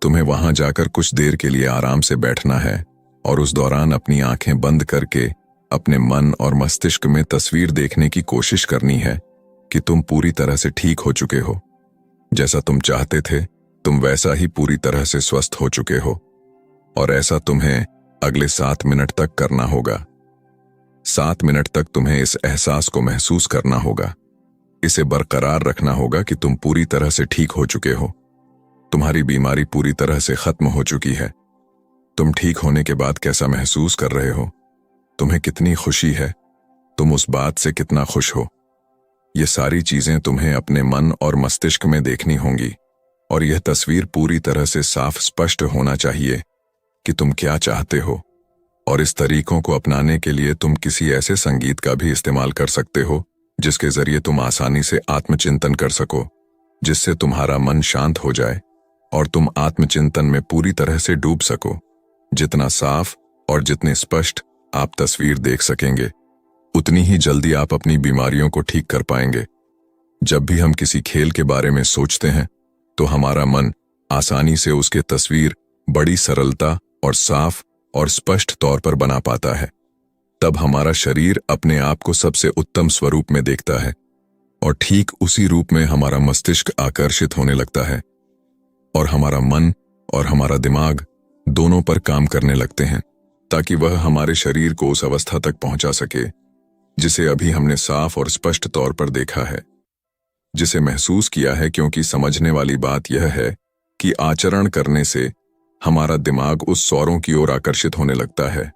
तुम्हें वहां जाकर कुछ देर के लिए आराम से बैठना है और उस दौरान अपनी आंखें बंद करके अपने मन और मस्तिष्क में तस्वीर देखने की कोशिश करनी है कि तुम पूरी तरह से ठीक हो चुके हो। जैसा तुम चाहते थे तुम वैसा ही पूरी तरह से स्वस्थ हो चुके हो, और ऐसा तुम्हें अगले 7 मिनट तक करना होगा। 7 मिनट तक तुम्हें इस एहसास को महसूस करना होगा, इसे बरकरार रखना होगा कि तुम पूरी तरह से ठीक हो चुके हो, तुम्हारी बीमारी पूरी तरह से खत्म हो चुकी है। तुम ठीक होने के बाद कैसा महसूस कर रहे हो, तुम्हें कितनी खुशी है, तुम उस बात से कितना खुश हो, ये सारी चीजें तुम्हें अपने मन और मस्तिष्क में देखनी होंगी। और यह तस्वीर पूरी तरह से साफ स्पष्ट होना चाहिए कि तुम क्या चाहते हो। और इस तरीकों को अपनाने के लिए तुम किसी ऐसे संगीत का भी इस्तेमाल कर सकते हो जिसके जरिए तुम आसानी से आत्मचिंतन कर सको, जिससे तुम्हारा मन शांत हो जाए और तुम आत्मचिंतन में पूरी तरह से डूब सको। जितना साफ और जितने स्पष्ट आप तस्वीर देख सकेंगे, उतनी ही जल्दी आप अपनी बीमारियों को ठीक कर पाएंगे। जब भी हम किसी खेल के बारे में सोचते हैं तो हमारा मन आसानी से उसके तस्वीर बड़ी सरलता और साफ और स्पष्ट तौर पर बना पाता है। तब हमारा शरीर अपने आप को सबसे उत्तम स्वरूप में देखता है और ठीक उसी रूप में हमारा मस्तिष्क आकर्षित होने लगता है और हमारा मन और हमारा दिमाग दोनों पर काम करने लगते हैं ताकि वह हमारे शरीर को उस अवस्था तक पहुंचा सके जिसे अभी हमने साफ और स्पष्ट तौर पर देखा है, जिसे महसूस किया है। क्योंकि समझने वाली बात यह है कि आचरण करने से हमारा दिमाग उस सौरों की ओर आकर्षित होने लगता है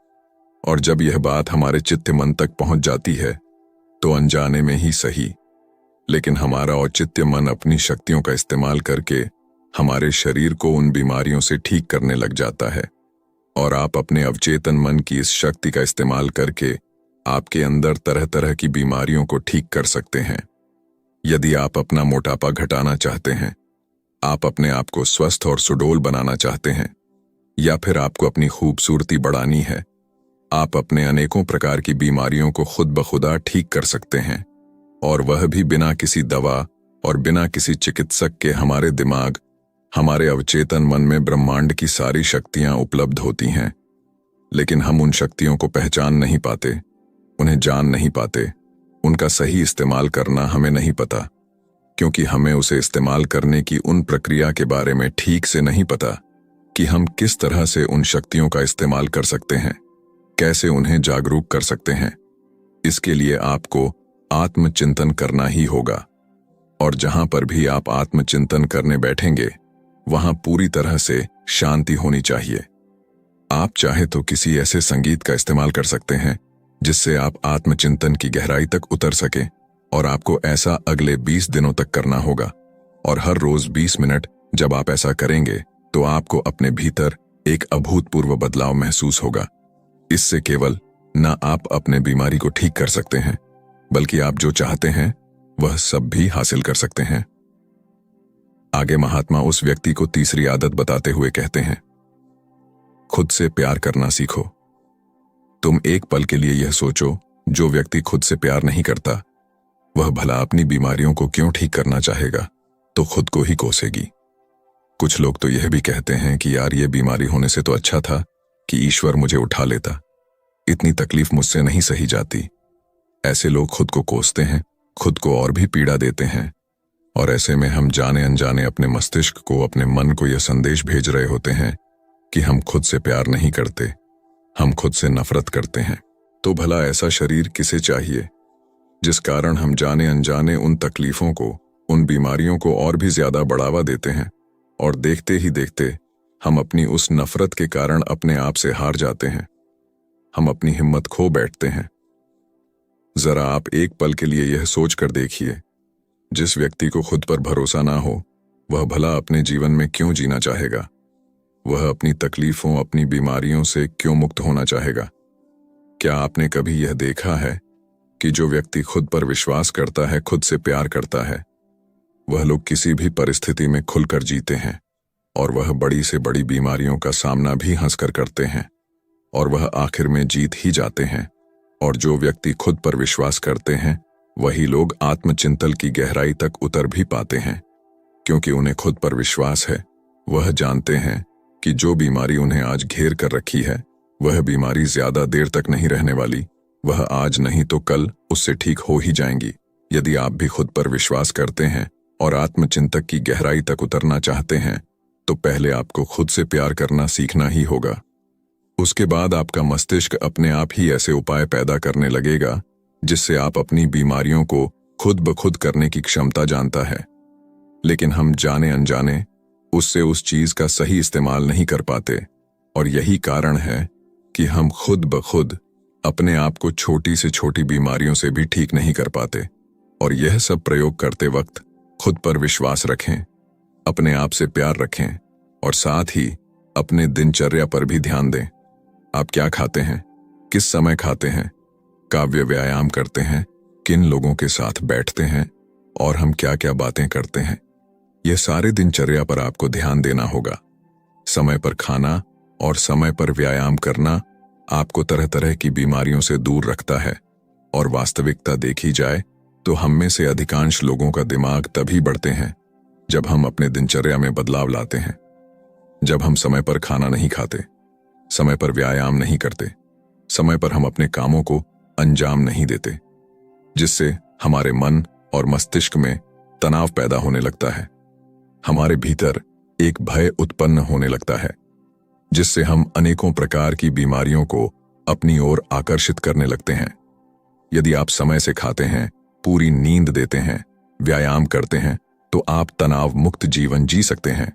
और जब यह बात हमारे चित्त मन तक पहुंच जाती है तो अनजाने में ही सही, लेकिन हमारा औचित्य मन अपनी शक्तियों का इस्तेमाल करके हमारे शरीर को उन बीमारियों से ठीक करने लग जाता है। और आप अपने अवचेतन मन की इस शक्ति का इस्तेमाल करके आपके अंदर तरह तरह की बीमारियों को ठीक कर सकते हैं। यदि आप अपना मोटापा घटाना चाहते हैं, आप अपने आप को स्वस्थ और सुडौल बनाना चाहते हैं, या फिर आपको अपनी खूबसूरती बढ़ानी है, आप अपने अनेकों प्रकार की बीमारियों को खुद ब खुदा ठीक कर सकते हैं, और वह भी बिना किसी दवा और बिना किसी चिकित्सक के। हमारे दिमाग, हमारे अवचेतन मन में ब्रह्मांड की सारी शक्तियां उपलब्ध होती हैं, लेकिन हम उन शक्तियों को पहचान नहीं पाते, उन्हें जान नहीं पाते। उनका सही इस्तेमाल करना हमें नहीं पता, क्योंकि हमें उसे इस्तेमाल करने की उन प्रक्रिया के बारे में ठीक से नहीं पता कि हम किस तरह से उन शक्तियों का इस्तेमाल कर सकते हैं, कैसे उन्हें जागरूक कर सकते हैं। इसके लिए आपको आत्मचिंतन करना ही होगा, और जहां पर भी आप आत्मचिंतन करने बैठेंगे वहां पूरी तरह से शांति होनी चाहिए। आप चाहे तो किसी ऐसे संगीत का इस्तेमाल कर सकते हैं जिससे आप आत्मचिंतन की गहराई तक उतर सकें, और आपको ऐसा अगले 20 दिनों तक करना होगा। और हर रोज 20 मिनट जब आप ऐसा करेंगे तो आपको अपने भीतर एक अभूतपूर्व बदलाव महसूस होगा। इससे केवल न आप अपने बीमारी को ठीक कर सकते हैं, बल्कि आप जो चाहते हैं वह सब भी हासिल कर सकते हैं। आगे महात्मा उस व्यक्ति को तीसरी आदत बताते हुए कहते हैं, खुद से प्यार करना सीखो। तुम एक पल के लिए यह सोचो, जो व्यक्ति खुद से प्यार नहीं करता वह भला अपनी बीमारियों को क्यों ठीक करना चाहेगा, तो खुद को ही कोसेगी। कुछ लोग तो यह भी कहते हैं कि यार ये बीमारी होने से तो अच्छा था कि ईश्वर मुझे उठा लेता, इतनी तकलीफ मुझसे नहीं सही जाती। ऐसे लोग खुद को कोसते हैं, खुद को और भी पीड़ा देते हैं, और ऐसे में हम जाने अनजाने अपने मस्तिष्क को, अपने मन को यह संदेश भेज रहे होते हैं कि हम खुद से प्यार नहीं करते, हम खुद से नफरत करते हैं। तो भला ऐसा शरीर किसे चाहिए जिस कारण हम जाने अनजाने उन तकलीफों को, उन बीमारियों को और भी ज्यादा बढ़ावा देते हैं, और देखते ही देखते हम अपनी उस नफरत के कारण अपने आप से हार जाते हैं, हम अपनी हिम्मत खो बैठते हैं। जरा आप एक पल के लिए यह सोच कर देखिए, जिस व्यक्ति को खुद पर भरोसा ना हो वह भला अपने जीवन में क्यों जीना चाहेगा? वह अपनी तकलीफों, अपनी बीमारियों से क्यों मुक्त होना चाहेगा? क्या आपने कभी यह देखा है कि जो व्यक्ति खुद पर विश्वास करता है, खुद से प्यार करता है, वह लोग किसी भी परिस्थिति में खुलकर जीते हैं, और वह बड़ी से बड़ी बीमारियों का सामना भी हंसकर करते हैं, और वह आखिर में जीत ही जाते हैं। और जो व्यक्ति खुद पर विश्वास करते हैं वही लोग आत्मचिंतन की गहराई तक उतर भी पाते हैं, क्योंकि उन्हें खुद पर विश्वास है। वह जानते हैं कि जो बीमारी उन्हें आज घेर कर रखी है वह बीमारी ज्यादा देर तक नहीं रहने वाली, वह आज नहीं तो कल उससे ठीक हो ही जाएंगी। यदि आप भी खुद पर विश्वास करते हैं और आत्मचिंतन की गहराई तक उतरना चाहते हैं तो पहले आपको खुद से प्यार करना सीखना ही होगा। उसके बाद आपका मस्तिष्क अपने आप ही ऐसे उपाय पैदा करने लगेगा जिससे आप अपनी बीमारियों को खुद ब खुद करने की क्षमता जानता है, लेकिन हम जाने अनजाने उससे उस चीज का सही इस्तेमाल नहीं कर पाते। और यही कारण है कि हम खुद ब खुद अपने आप को छोटी से छोटी बीमारियों से भी ठीक नहीं कर पाते। और यह सब प्रयोग करते वक्त खुद पर विश्वास रखें, अपने आप से प्यार रखें, और साथ ही अपने दिनचर्या पर भी ध्यान दें। आप क्या खाते हैं, किस समय खाते हैं, काव्य व्यायाम करते हैं, किन लोगों के साथ बैठते हैं, और हम क्या क्या बातें करते हैं, यह सारे दिनचर्या पर आपको ध्यान देना होगा। समय पर खाना और समय पर व्यायाम करना आपको तरह तरह की बीमारियों से दूर रखता है। और वास्तविकता देखी जाए तो हम में से अधिकांश लोगों का दिमाग तभी बढ़ते हैं जब हम अपने दिनचर्या में बदलाव लाते हैं। जब हम समय पर खाना नहीं खाते, समय पर व्यायाम नहीं करते, समय पर हम अपने कामों को अंजाम नहीं देते, जिससे हमारे मन और मस्तिष्क में तनाव पैदा होने लगता है। हमारे भीतर एक भय उत्पन्न होने लगता है, जिससे हम अनेकों प्रकार की बीमारियों को अपनी ओर आकर्षित करने लगते हैं। यदि आप समय से खाते हैं, पूरी नींद देते हैं, व्यायाम करते हैं, तो आप तनाव मुक्त जीवन जी सकते हैं।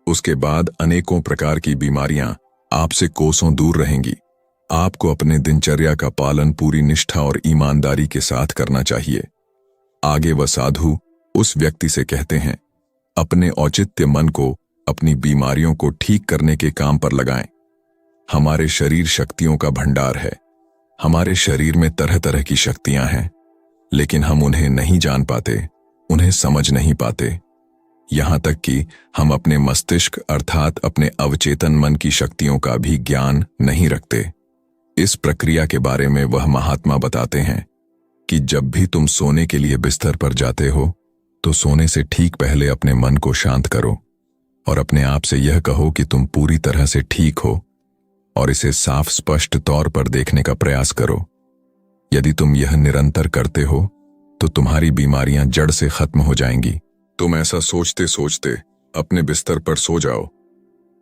उसके बाद अनेकों प्रकार की बीमारियां आपसे कोसों दूर रहेंगी। आपको अपने दिनचर्या का पालन पूरी निष्ठा और ईमानदारी के साथ करना चाहिए। आगे वह साधु उस व्यक्ति से कहते हैं, अपने औचित्य मन को अपनी बीमारियों को ठीक करने के काम पर लगाएं। हमारे शरीर शक्तियों का भंडार है। हमारे शरीर में तरह तरह की शक्तियां हैं, लेकिन हम उन्हें नहीं जान पाते, उन्हें समझ नहीं पाते। यहां तक कि हम अपने मस्तिष्क अर्थात अपने अवचेतन मन की शक्तियों का भी ज्ञान नहीं रखते। इस प्रक्रिया के बारे में वह महात्मा बताते हैं कि जब भी तुम सोने के लिए बिस्तर पर जाते हो तो सोने से ठीक पहले अपने मन को शांत करो और अपने आप से यह कहो कि तुम पूरी तरह से ठीक हो, और इसे साफ स्पष्ट तौर पर देखने का प्रयास करो। यदि तुम यह निरंतर करते हो तो तुम्हारी बीमारियां जड़ से खत्म हो जाएंगी। तुम ऐसा सोचते सोचते अपने बिस्तर पर सो जाओ।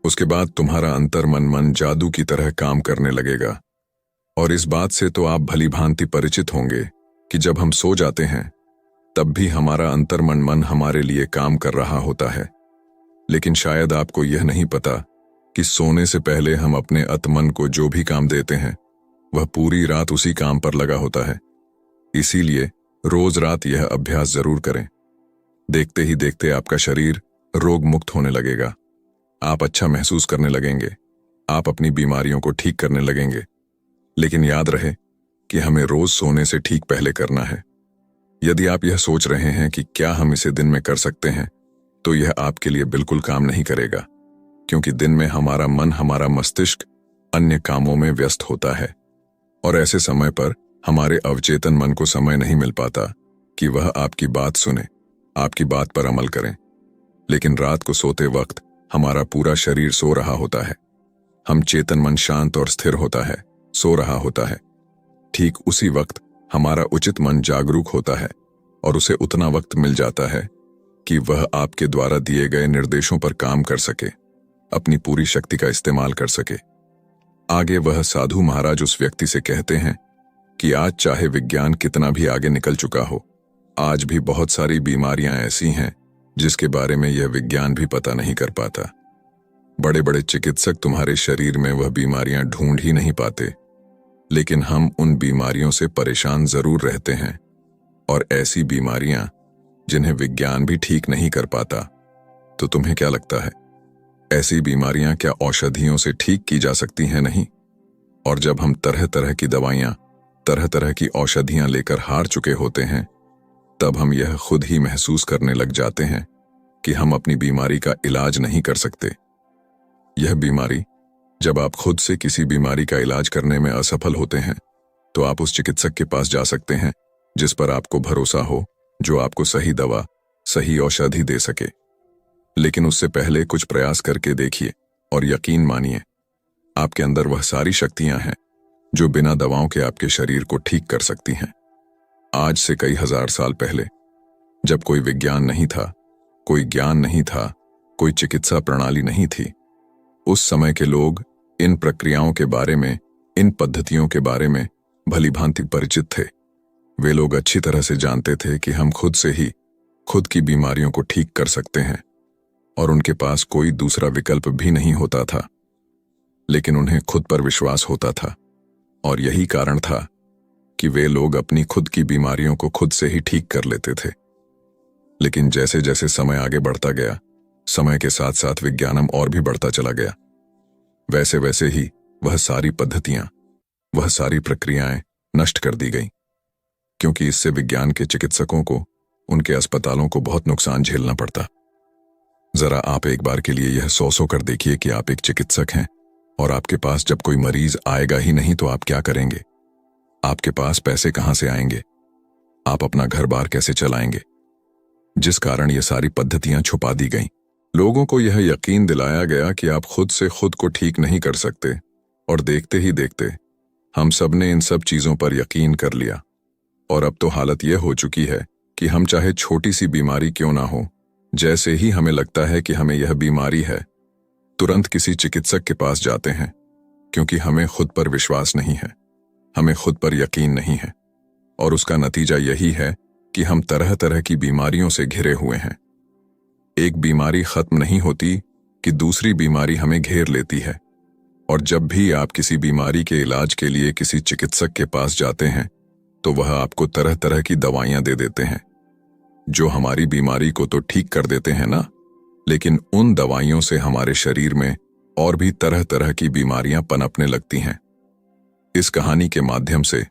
उसके बाद तुम्हारा अंतर्मन मन जादू की तरह काम करने लगेगा। और इस बात से तो आप भली भांति परिचित होंगे कि जब हम सो जाते हैं तब भी हमारा अंतर्मन मन हमारे लिए काम कर रहा होता है। लेकिन शायद आपको यह नहीं पता कि सोने से पहले हम अपने आत्मन को जो भी काम देते हैं वह पूरी रात उसी काम पर लगा होता है। इसीलिए रोज रात यह अभ्यास जरूर करें। देखते ही देखते आपका शरीर रोग मुक्त होने लगेगा। आप अच्छा महसूस करने लगेंगे। आप अपनी बीमारियों को ठीक करने लगेंगे। लेकिन याद रहे कि हमें रोज सोने से ठीक पहले करना है। यदि आप यह सोच रहे हैं कि क्या हम इसे दिन में कर सकते हैं, तो यह आपके लिए बिल्कुल काम नहीं करेगा, क्योंकि दिन में हमारा मन, हमारा मस्तिष्क अन्य कामों में व्यस्त होता है और ऐसे समय पर हमारे अवचेतन मन को समय नहीं मिल पाता कि वह आपकी बात सुने, आपकी बात पर अमल करें। लेकिन रात को सोते वक्त हमारा पूरा शरीर सो रहा होता है। हम चेतन मन शांत और स्थिर होता है, सो रहा होता है। ठीक उसी वक्त हमारा उचित मन जागरूक होता है और उसे उतना वक्त मिल जाता है कि वह आपके द्वारा दिए गए निर्देशों पर काम कर सके, अपनी पूरी शक्ति का इस्तेमाल कर सके। आगे वह साधु महाराज उस व्यक्ति से कहते हैं कि आज चाहे विज्ञान कितना भी आगे निकल चुका हो, आज भी बहुत सारी बीमारियां ऐसी हैं जिसके बारे में यह विज्ञान भी पता नहीं कर पाता। बड़े बड़े चिकित्सक तुम्हारे शरीर में वह बीमारियां ढूंढ ही नहीं पाते, लेकिन हम उन बीमारियों से परेशान जरूर रहते हैं। और ऐसी बीमारियां जिन्हें विज्ञान भी ठीक नहीं कर पाता, तो तुम्हें क्या लगता है ऐसी बीमारियां क्या औषधियों से ठीक की जा सकती हैं? नहीं। और जब हम तरह तरह की दवाइयां, तरह तरह की औषधियां लेकर हार चुके होते हैं, तब हम यह खुद ही महसूस करने लग जाते हैं कि हम अपनी बीमारी का इलाज नहीं कर सकते। यह बीमारी, जब आप खुद से किसी बीमारी का इलाज करने में असफल होते हैं, तो आप उस चिकित्सक के पास जा सकते हैं जिस पर आपको भरोसा हो, जो आपको सही दवा, सही औषधि दे सके। लेकिन उससे पहले कुछ प्रयास करके देखिए और यकीन मानिए, आपके अंदर वह सारी शक्तियां हैं जो बिना दवाओं के आपके शरीर को ठीक कर सकती हैं। आज से कई हजार साल पहले, जब कोई विज्ञान नहीं था, कोई ज्ञान नहीं था, कोई चिकित्सा प्रणाली नहीं थी, उस समय के लोग इन प्रक्रियाओं के बारे में, इन पद्धतियों के बारे में भली भांति परिचित थे। वे लोग अच्छी तरह से जानते थे कि हम खुद से ही खुद की बीमारियों को ठीक कर सकते हैं और उनके पास कोई दूसरा विकल्प भी नहीं होता था। लेकिन उन्हें खुद पर विश्वास होता था और यही कारण था कि वे लोग अपनी खुद की बीमारियों को खुद से ही ठीक कर लेते थे। लेकिन जैसे जैसे समय आगे बढ़ता गया, समय के साथ साथ विज्ञानम और भी बढ़ता चला गया, वैसे वैसे ही वह सारी पद्धतियां, वह सारी प्रक्रियाएं नष्ट कर दी गईं, क्योंकि इससे विज्ञान के चिकित्सकों को, उनके अस्पतालों को बहुत नुकसान झेलना पड़ता। जरा आप एक बार के लिए यह सौ कर देखिए कि आप एक चिकित्सक हैं और आपके पास जब कोई मरीज आएगा ही नहीं तो आप क्या करेंगे? आपके पास पैसे कहां से आएंगे? आप अपना घर बार कैसे चलाएंगे? जिस कारण ये सारी पद्धतियां छुपा दी गईं। लोगों को यह यकीन दिलाया गया कि आप खुद से खुद को ठीक नहीं कर सकते, और देखते ही देखते हम सब ने इन सब चीजों पर यकीन कर लिया। और अब तो हालत यह हो चुकी है कि हम चाहे छोटी सी बीमारी क्यों ना हो, जैसे ही हमें लगता है कि हमें यह बीमारी है, तुरंत किसी चिकित्सक के पास जाते हैं, क्योंकि हमें खुद पर विश्वास नहीं है, हमें खुद पर यकीन नहीं है। और उसका नतीजा यही है कि हम तरह तरह की बीमारियों से घिरे हुए हैं। एक बीमारी खत्म नहीं होती कि दूसरी बीमारी हमें घेर लेती है। और जब भी आप किसी बीमारी के इलाज के लिए किसी चिकित्सक के पास जाते हैं तो वह आपको तरह तरह की दवाइयां दे देते हैं, जो हमारी बीमारी को तो ठीक कर देते हैं ना, लेकिन उन दवाइयों से हमारे शरीर में और भी तरह तरह की बीमारियां पनपने लगती हैं। इस कहानी के माध्यम से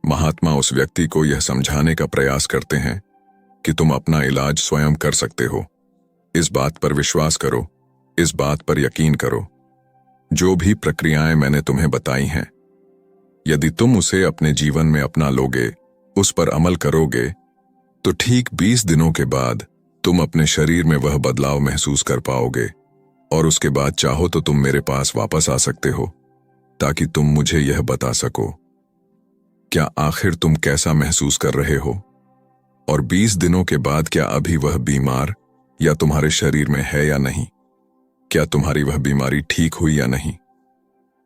महात्मा उस व्यक्ति को यह समझाने का प्रयास करते हैं कि तुम अपना इलाज स्वयं कर सकते हो। इस बात पर विश्वास करो, इस बात पर यकीन करो। जो भी प्रक्रियाएं मैंने तुम्हें बताई हैं, यदि तुम उसे अपने जीवन में अपना लोगे, उस पर अमल करोगे, तो ठीक 20 दिनों के बाद तुम अपने शरीर में वह बदलाव महसूस कर पाओगे। और उसके बाद चाहो तो तुम मेरे पास वापस आ सकते हो, ताकि तुम मुझे यह बता सको क्या आखिर तुम कैसा महसूस कर रहे हो, और 20 दिनों के बाद क्या अभी वह बीमार या तुम्हारे शरीर में है या नहीं, क्या तुम्हारी वह बीमारी ठीक हुई या नहीं।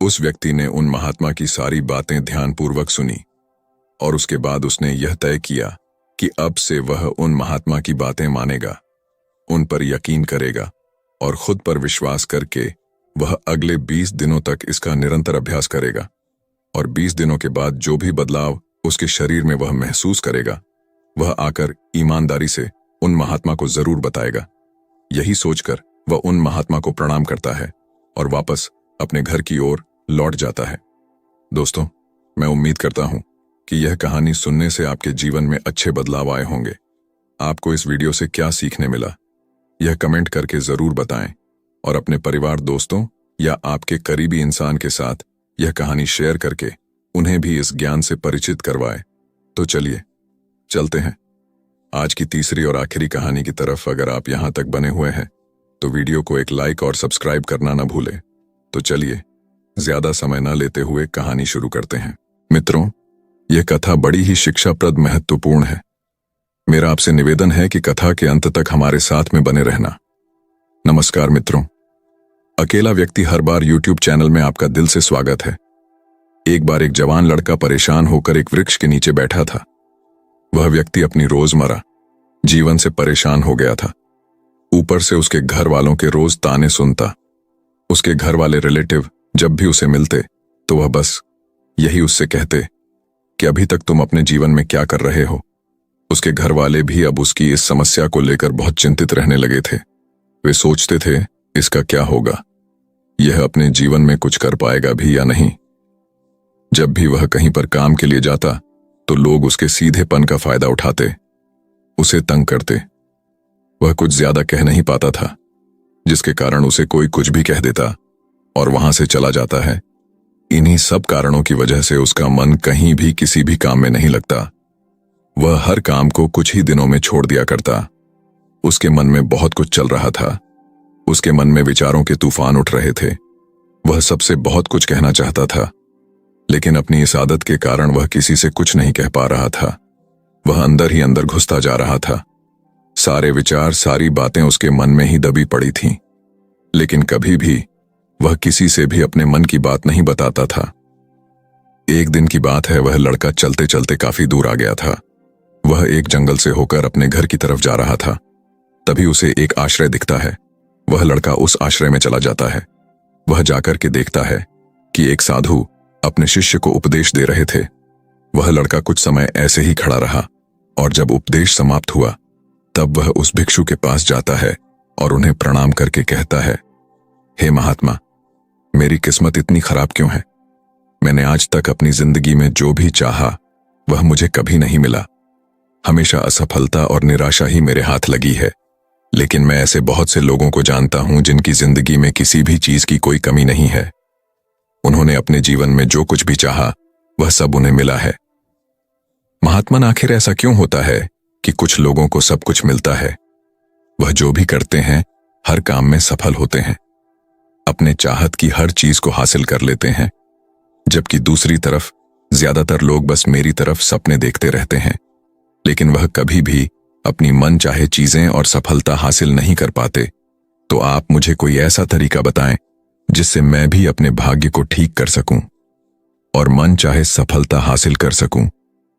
उस व्यक्ति ने उन महात्मा की सारी बातें ध्यानपूर्वक सुनी, और उसके बाद उसने यह तय किया कि अब से वह उन महात्मा की बातें मानेगा, उन पर यकीन करेगा, और खुद पर विश्वास करके वह अगले 20 दिनों तक इसका निरंतर अभ्यास करेगा। और 20 दिनों के बाद जो भी बदलाव उसके शरीर में वह महसूस करेगा, वह आकर ईमानदारी से उन महात्मा को जरूर बताएगा। यही सोचकर वह उन महात्मा को प्रणाम करता है और वापस अपने घर की ओर लौट जाता है। दोस्तों, मैं उम्मीद करता हूं कि यह कहानी सुनने से आपके जीवन में अच्छे बदलाव आए होंगे। आपको इस वीडियो से क्या सीखने मिला, यह कमेंट करके जरूर बताएं, और अपने परिवार, दोस्तों या आपके करीबी इंसान के साथ यह कहानी शेयर करके उन्हें भी इस ज्ञान से परिचित करवाएं। तो चलिए चलते हैं आज की तीसरी और आखिरी कहानी की तरफ। अगर आप यहां तक बने हुए हैं तो वीडियो को एक लाइक और सब्सक्राइब करना न भूलें। तो चलिए ज्यादा समय न लेते हुए कहानी शुरू करते हैं। मित्रों, यह कथा बड़ी ही शिक्षाप्रद, महत्वपूर्ण है। मेरा आपसे निवेदन है कि कथा के अंत तक हमारे साथ में बने रहना। नमस्कार मित्रों, अकेला व्यक्ति हर बार YouTube चैनल में आपका दिल से स्वागत है। एक बार एक जवान लड़का परेशान होकर एक वृक्ष के नीचे बैठा था। वह व्यक्ति अपनी रोजमर्रा जीवन से परेशान हो गया था। ऊपर से उसके घर वालों के रोज ताने सुनता। उसके घर वाले रिलेटिव जब भी उसे मिलते तो वह बस यही उससे कहते कि अभी तक तुम अपने जीवन में क्या कर रहे हो। उसके घर वाले भी अब उसकी इस समस्या को लेकर बहुत चिंतित रहने लगे थे। वे सोचते थे, इसका क्या होगा, यह अपने जीवन में कुछ कर पाएगा भी या नहीं। जब भी वह कहीं पर काम के लिए जाता तो लोग उसके सीधेपन का फायदा उठाते, उसे तंग करते। वह कुछ ज्यादा कह नहीं पाता था, जिसके कारण उसे कोई कुछ भी कह देता और वहां से चला जाता है। इन्हीं सब कारणों की वजह से उसका मन कहीं भी किसी भी काम में नहीं लगता। वह हर काम को कुछ ही दिनों में छोड़ दिया करता। उसके मन में बहुत कुछ चल रहा था। उसके मन में विचारों के तूफान उठ रहे थे। वह सबसे बहुत कुछ कहना चाहता था, लेकिन अपनी इस आदत के कारण वह किसी से कुछ नहीं कह पा रहा था। वह अंदर ही अंदर घुसता जा रहा था। सारे विचार, सारी बातें उसके मन में ही दबी पड़ी थीं, लेकिन कभी भी वह किसी से भी अपने मन की बात नहीं बताता था। एक दिन की बात है, वह लड़का चलते चलते काफी दूर आ गया था। वह एक जंगल से होकर अपने घर की तरफ जा रहा था। तभी उसे एक आश्रय दिखता है। वह लड़का उस आश्रय में चला जाता है। वह जाकर के देखता है कि एक साधु अपने शिष्य को उपदेश दे रहे थे। वह लड़का कुछ समय ऐसे ही खड़ा रहा, और जब उपदेश समाप्त हुआ तब वह उस भिक्षु के पास जाता है और उन्हें प्रणाम करके कहता है, हे महात्मा, मेरी किस्मत इतनी खराब क्यों है। मैंने आज तक अपनी जिंदगी में जो भी चाहा वह मुझे कभी नहीं मिला। हमेशा असफलता और निराशा ही मेरे हाथ लगी है। लेकिन मैं ऐसे बहुत से लोगों को जानता हूं जिनकी जिंदगी में किसी भी चीज की कोई कमी नहीं है। उन्होंने अपने जीवन में जो कुछ भी चाहा वह सब उन्हें मिला है। महात्मन, आखिर ऐसा क्यों होता है कि कुछ लोगों को सब कुछ मिलता है? वह जो भी करते हैं हर काम में सफल होते हैं, अपने चाहत की हर चीज को हासिल कर लेते हैं, जबकि दूसरी तरफ ज्यादातर लोग बस मेरी तरफ सपने देखते रहते हैं, लेकिन वह कभी भी अपनी मन चाहे चीजें और सफलता हासिल नहीं कर पाते। तो आप मुझे कोई ऐसा तरीका बताएं जिससे मैं भी अपने भाग्य को ठीक कर सकूं और मन चाहे सफलता हासिल कर सकूं।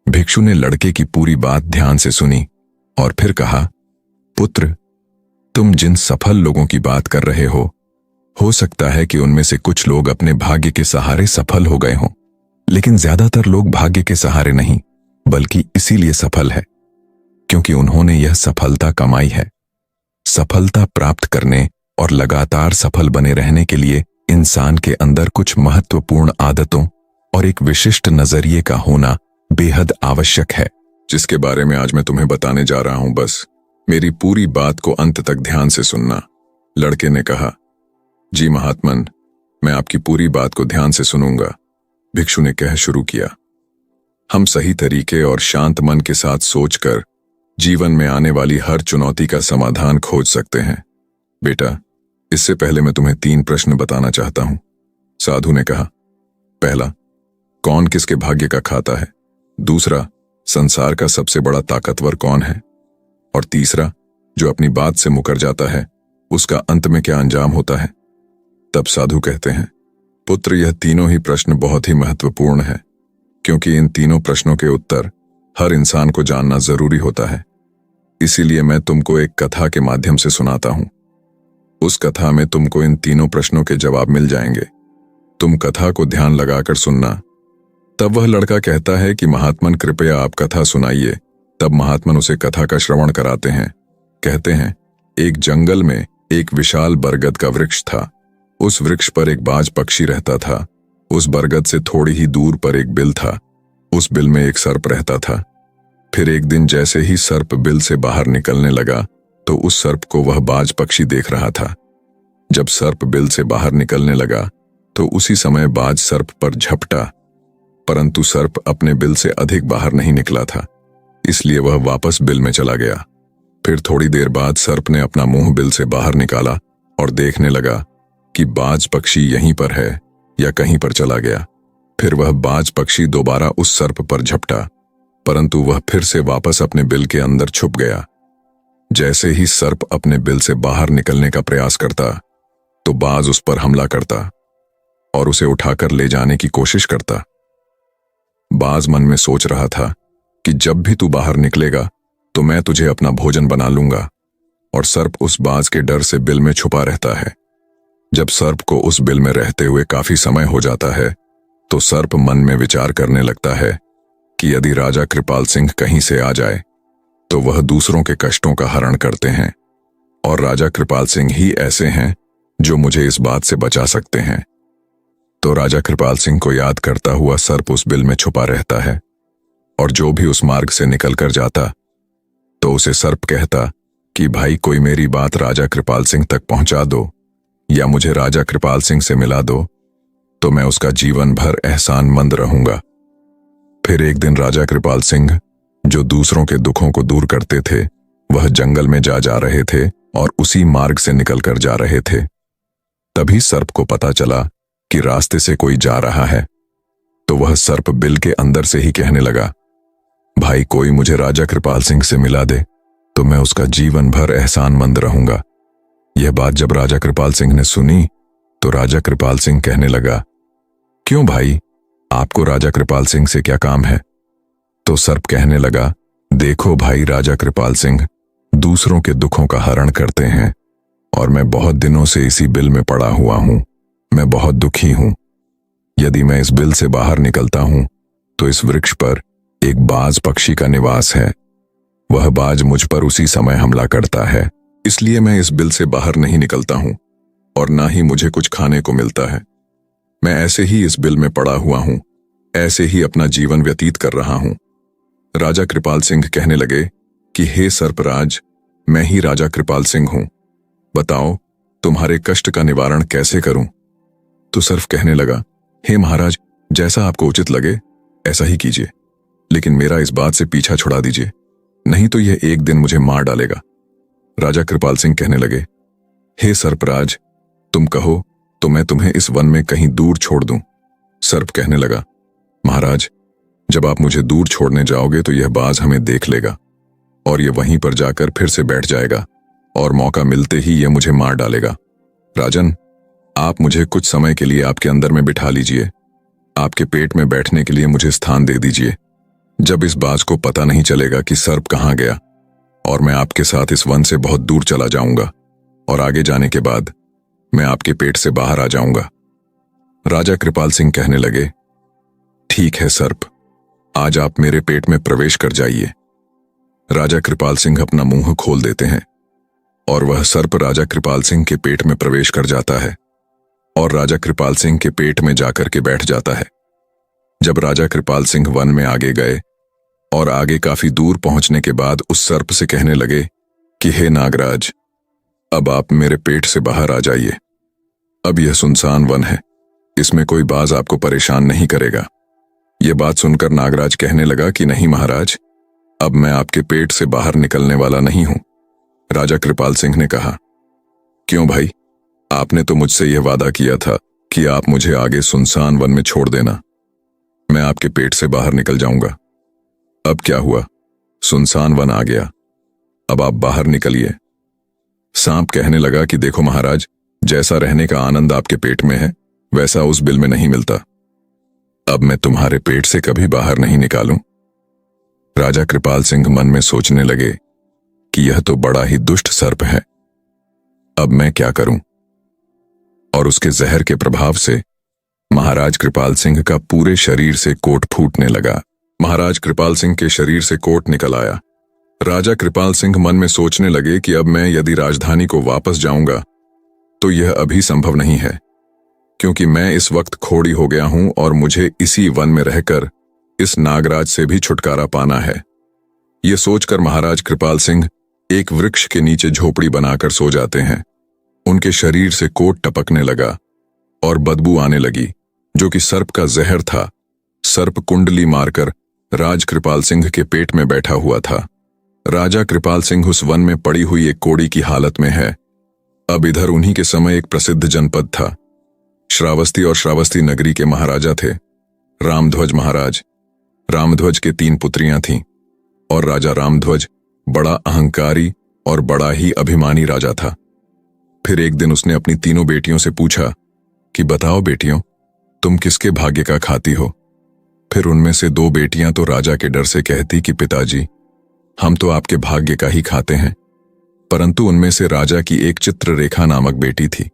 भिक्षु ने लड़के की पूरी बात ध्यान से सुनी और फिर कहा, पुत्र, तुम जिन सफल लोगों की बात कर रहे हो सकता है कि उनमें से कुछ लोग अपने भाग्य के सहारे सफल हो गए हों, लेकिन ज्यादातर लोग भाग्य के सहारे नहीं बल्कि इसीलिए सफल है क्योंकि उन्होंने यह सफलता कमाई है। सफलता प्राप्त करने और लगातार सफल बने रहने के लिए इंसान के अंदर कुछ महत्वपूर्ण आदतों और एक विशिष्ट नजरिए का होना बेहद आवश्यक है, जिसके बारे में आज मैं तुम्हें बताने जा रहा हूं। बस मेरी पूरी बात को अंत तक ध्यान से सुनना। लड़के ने कहा, जी महात्मन, मैं आपकी पूरी बात को ध्यान से सुनूंगा। भिक्षु ने कह शुरू किया, हम सही तरीके और शांत मन के साथ सोचकर जीवन में आने वाली हर चुनौती का समाधान खोज सकते हैं। बेटा, इससे पहले मैं तुम्हें 3 प्रश्न बताना चाहता हूं। साधु ने कहा, पहला, कौन किसके भाग्य का खाता है? दूसरा, संसार का सबसे बड़ा ताकतवर कौन है? और तीसरा, जो अपनी बात से मुकर जाता है उसका अंत में क्या अंजाम होता है? तब साधु कहते हैं, पुत्र, यह तीनों ही प्रश्न बहुत ही महत्वपूर्ण है क्योंकि इन तीनों प्रश्नों के उत्तर हर इंसान को जानना जरूरी होता है। इसीलिए मैं तुमको एक कथा के माध्यम से सुनाता हूं। उस कथा में तुमको इन तीनों प्रश्नों के जवाब मिल जाएंगे। तुम कथा को ध्यान लगाकर सुनना। तब वह लड़का कहता है कि महात्मन, कृपया आप कथा सुनाइए। तब महात्मन उसे कथा का श्रवण कराते हैं। कहते हैं, एक जंगल में एक विशाल बरगद का वृक्ष था। उस वृक्ष पर एक बाज पक्षी रहता था। उस बरगद से थोड़ी ही दूर पर एक बिल था। उस बिल में एक सर्प रहता था। फिर एक दिन जैसे ही सर्प बिल से बाहर निकलने लगा तो उस सर्प को वह बाज पक्षी देख रहा था। जब सर्प बिल से बाहर निकलने लगा तो उसी समय बाज सर्प पर झपटा, परंतु सर्प अपने बिल से अधिक बाहर नहीं निकला था, इसलिए वह वापस बिल में चला गया। फिर थोड़ी देर बाद सर्प ने अपना मुंह बिल से बाहर निकाला और देखने लगा कि बाज पक्षी यहीं पर है या कहीं पर चला गया। फिर वह बाज पक्षी दोबारा उस सर्प पर झपटा, परंतु वह फिर से वापस अपने बिल के अंदर छुप गया। जैसे ही सर्प अपने बिल से बाहर निकलने का प्रयास करता तो बाज उस पर हमला करता और उसे उठाकर ले जाने की कोशिश करता। बाज मन में सोच रहा था कि जब भी तू बाहर निकलेगा तो मैं तुझे अपना भोजन बना लूंगा, और सर्प उस बाज के डर से बिल में छुपा रहता है। जब सर्प को उस बिल में रहते हुए काफी समय हो जाता है तो सर्प मन में विचार करने लगता है कि यदि राजा कृपाल सिंह कहीं से आ जाए तो वह दूसरों के कष्टों का हरण करते हैं, और राजा कृपाल सिंह ही ऐसे हैं जो मुझे इस बात से बचा सकते हैं। तो राजा कृपाल सिंह को याद करता हुआ सर्प उस बिल में छुपा रहता है, और जो भी उस मार्ग से निकलकर जाता तो उसे सर्प कहता कि भाई, कोई मेरी बात राजा कृपाल सिंह तक पहुंचा दो या मुझे राजा कृपाल सिंह से मिला दो तो मैं उसका जीवन भर एहसानमंद रहूंगा। फिर एक दिन राजा कृपाल सिंह, जो दूसरों के दुखों को दूर करते थे, वह जंगल में जा रहे थे और उसी मार्ग से निकलकर जा रहे थे। तभी सर्प को पता चला कि रास्ते से कोई जा रहा है, तो वह सर्प बिल के अंदर से ही कहने लगा, भाई, कोई मुझे राजा कृपाल सिंह से मिला दे तो मैं उसका जीवन भर एहसानमंद रहूंगा। यह बात जब राजा कृपाल सिंह ने सुनी तो राजा कृपाल सिंह कहने लगा, क्यों भाई, आपको राजा कृपाल सिंह से क्या काम है? तो सर्प कहने लगा, देखो भाई, राजा कृपाल सिंह दूसरों के दुखों का हरण करते हैं और मैं बहुत दिनों से इसी बिल में पड़ा हुआ हूं। मैं बहुत दुखी हूं। यदि मैं इस बिल से बाहर निकलता हूं तो इस वृक्ष पर एक बाज पक्षी का निवास है। वह बाज मुझ पर उसी समय हमला करता है, इसलिए मैं इस बिल से बाहर नहीं निकलता हूं और ना ही मुझे कुछ खाने को मिलता है। मैं ऐसे ही इस बिल में पड़ा हुआ हूं, ऐसे ही अपना जीवन व्यतीत कर रहा हूं। राजा कृपाल सिंह कहने लगे कि हे सर्पराज, मैं ही राजा कृपाल सिंह हूं। बताओ, तुम्हारे कष्ट का निवारण कैसे करूं? तो सर्प कहने लगा, हे महाराज, जैसा आपको उचित लगे ऐसा ही कीजिए, लेकिन मेरा इस बात से पीछा छुड़ा दीजिए, नहीं तो यह एक दिन मुझे मार डालेगा। राजा कृपाल सिंह कहने लगे, हे सर्पराज, तुम कहो तो मैं तुम्हें इस वन में कहीं दूर छोड़ दूं। सर्प कहने लगा, महाराज, जब आप मुझे दूर छोड़ने जाओगे तो यह बाज हमें देख लेगा और यह वहीं पर जाकर फिर से बैठ जाएगा और मौका मिलते ही यह मुझे मार डालेगा। राजन, आप मुझे कुछ समय के लिए आपके अंदर में बिठा लीजिए, आपके पेट में बैठने के लिए मुझे स्थान दे दीजिए। जब इस बाज को पता नहीं चलेगा कि सर्प कहाँ गया और मैं आपके साथ इस वन से बहुत दूर चला जाऊंगा और आगे जाने के बाद मैं आपके पेट से बाहर आ जाऊंगा। राजा कृपाल सिंह कहने लगे, ठीक है सर्प, आज आप मेरे पेट में प्रवेश कर जाइए। राजा कृपाल सिंह अपना मुंह खोल देते हैं और वह सर्प राजा कृपाल सिंह के पेट में प्रवेश कर जाता है और राजा कृपाल सिंह के पेट में जाकर के बैठ जाता है। जब राजा कृपाल सिंह वन में आगे गए और आगे काफी दूर पहुंचने के बाद उस सर्प से कहने लगे कि हे नागराज, अब आप मेरे पेट से बाहर आ जाइए। अब यह सुनसान वन है, इसमें कोई बाज आपको परेशान नहीं करेगा। यह बात सुनकर नागराज कहने लगा कि नहीं महाराज, अब मैं आपके पेट से बाहर निकलने वाला नहीं हूं। राजा कृपाल सिंह ने कहा, क्यों भाई, आपने तो मुझसे यह वादा किया था कि आप मुझे आगे सुनसान वन में छोड़ देना, मैं आपके पेट से बाहर निकल जाऊंगा। अब क्या हुआ, सुनसान वन आ गया, अब आप बाहर निकलिए। सांप कहने लगा कि देखो महाराज, जैसा रहने का आनंद आपके पेट में है वैसा उस बिल में नहीं मिलता, अब मैं तुम्हारे पेट से कभी बाहर नहीं निकालूं। राजा कृपाल सिंह मन में सोचने लगे कि यह तो बड़ा ही दुष्ट सर्प है, अब मैं क्या करूं। और उसके जहर के प्रभाव से महाराज कृपाल सिंह का पूरे शरीर से कोट फूटने लगा। महाराज कृपाल सिंह के शरीर से कोट निकल आया। राजा कृपाल सिंह मन में सोचने लगे कि अब मैं यदि राजधानी को वापस जाऊंगा तो यह अभी संभव नहीं है, क्योंकि मैं इस वक्त खोड़ी हो गया हूं और मुझे इसी वन में रहकर इस नागराज से भी छुटकारा पाना है। यह सोचकर महाराज कृपाल सिंह एक वृक्ष के नीचे झोपड़ी बनाकर सो जाते हैं। उनके शरीर से कोट टपकने लगा और बदबू आने लगी, जो कि सर्प का जहर था। सर्प कुंडली मारकर राज कृपाल सिंह के पेट में बैठा हुआ था। राजा कृपाल सिंह उस वन में पड़ी हुई एक कोड़ी की हालत में है। अब इधर उन्हीं के समय एक प्रसिद्ध जनपद था। श्रावस्ती और श्रावस्ती नगरी के महाराजा थे रामध्वज महाराज। रामध्वज के 3 पुत्रियां थीं और राजा रामध्वज बड़ा अहंकारी और बड़ा ही अभिमानी राजा था। फिर एक दिन उसने अपनी तीनों बेटियों से पूछा कि बताओ बेटियों, तुम किसके भाग्य का खाती हो। फिर उनमें से 2 बेटियां तो राजा के डर से कहती कि पिताजी, हम तो आपके भाग्य का ही खाते हैं। परंतु उनमें से राजा की एक चित्ररेखा नामक बेटी थी।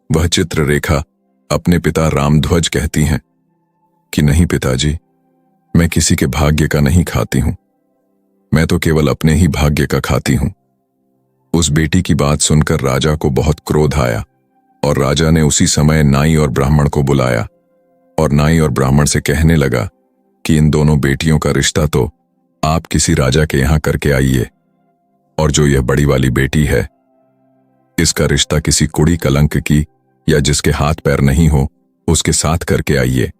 वह चित्ररेखा अपने पिता रामध्वज कहती हैं कि नहीं पिताजी, मैं किसी के भाग्य का नहीं खाती हूं, मैं तो केवल अपने ही भाग्य का खाती हूं। उस बेटी की बात सुनकर राजा को बहुत क्रोध आया और राजा ने उसी समय नाई और ब्राह्मण को बुलाया और नाई और ब्राह्मण से कहने लगा कि इन दोनों बेटियों का रिश्ता तो आप किसी राजा के यहां करके आइए, और जो यह बड़ी वाली बेटी है इसका रिश्ता किसी कुड़ी कलंक की या जिसके हाथ पैर नहीं हो उसके साथ करके आइए।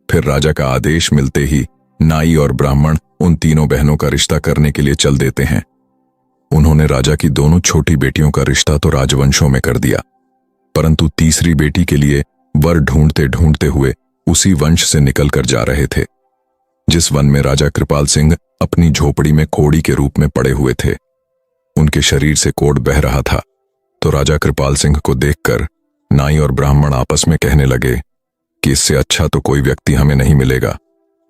फिर राजा का आदेश मिलते ही नाई और ब्राह्मण उन तीनों बहनों का रिश्ता करने के लिए चल देते हैं। उन्होंने राजा की दोनों छोटी बेटियों का रिश्ता तो राजवंशों में कर दिया, परंतु तीसरी बेटी के लिए वर ढूंढते ढूंढते हुए उसी वंश से निकलकर जा रहे थे जिस वन में राजा कृपाल सिंह अपनी झोपड़ी में कोड़ी के रूप में पड़े हुए थे। उनके शरीर से कोट बह रहा था तो राजा कृपाल सिंह को देखकर नाई और ब्राह्मण आपस में कहने लगे कि इससे अच्छा तो कोई व्यक्ति हमें नहीं मिलेगा,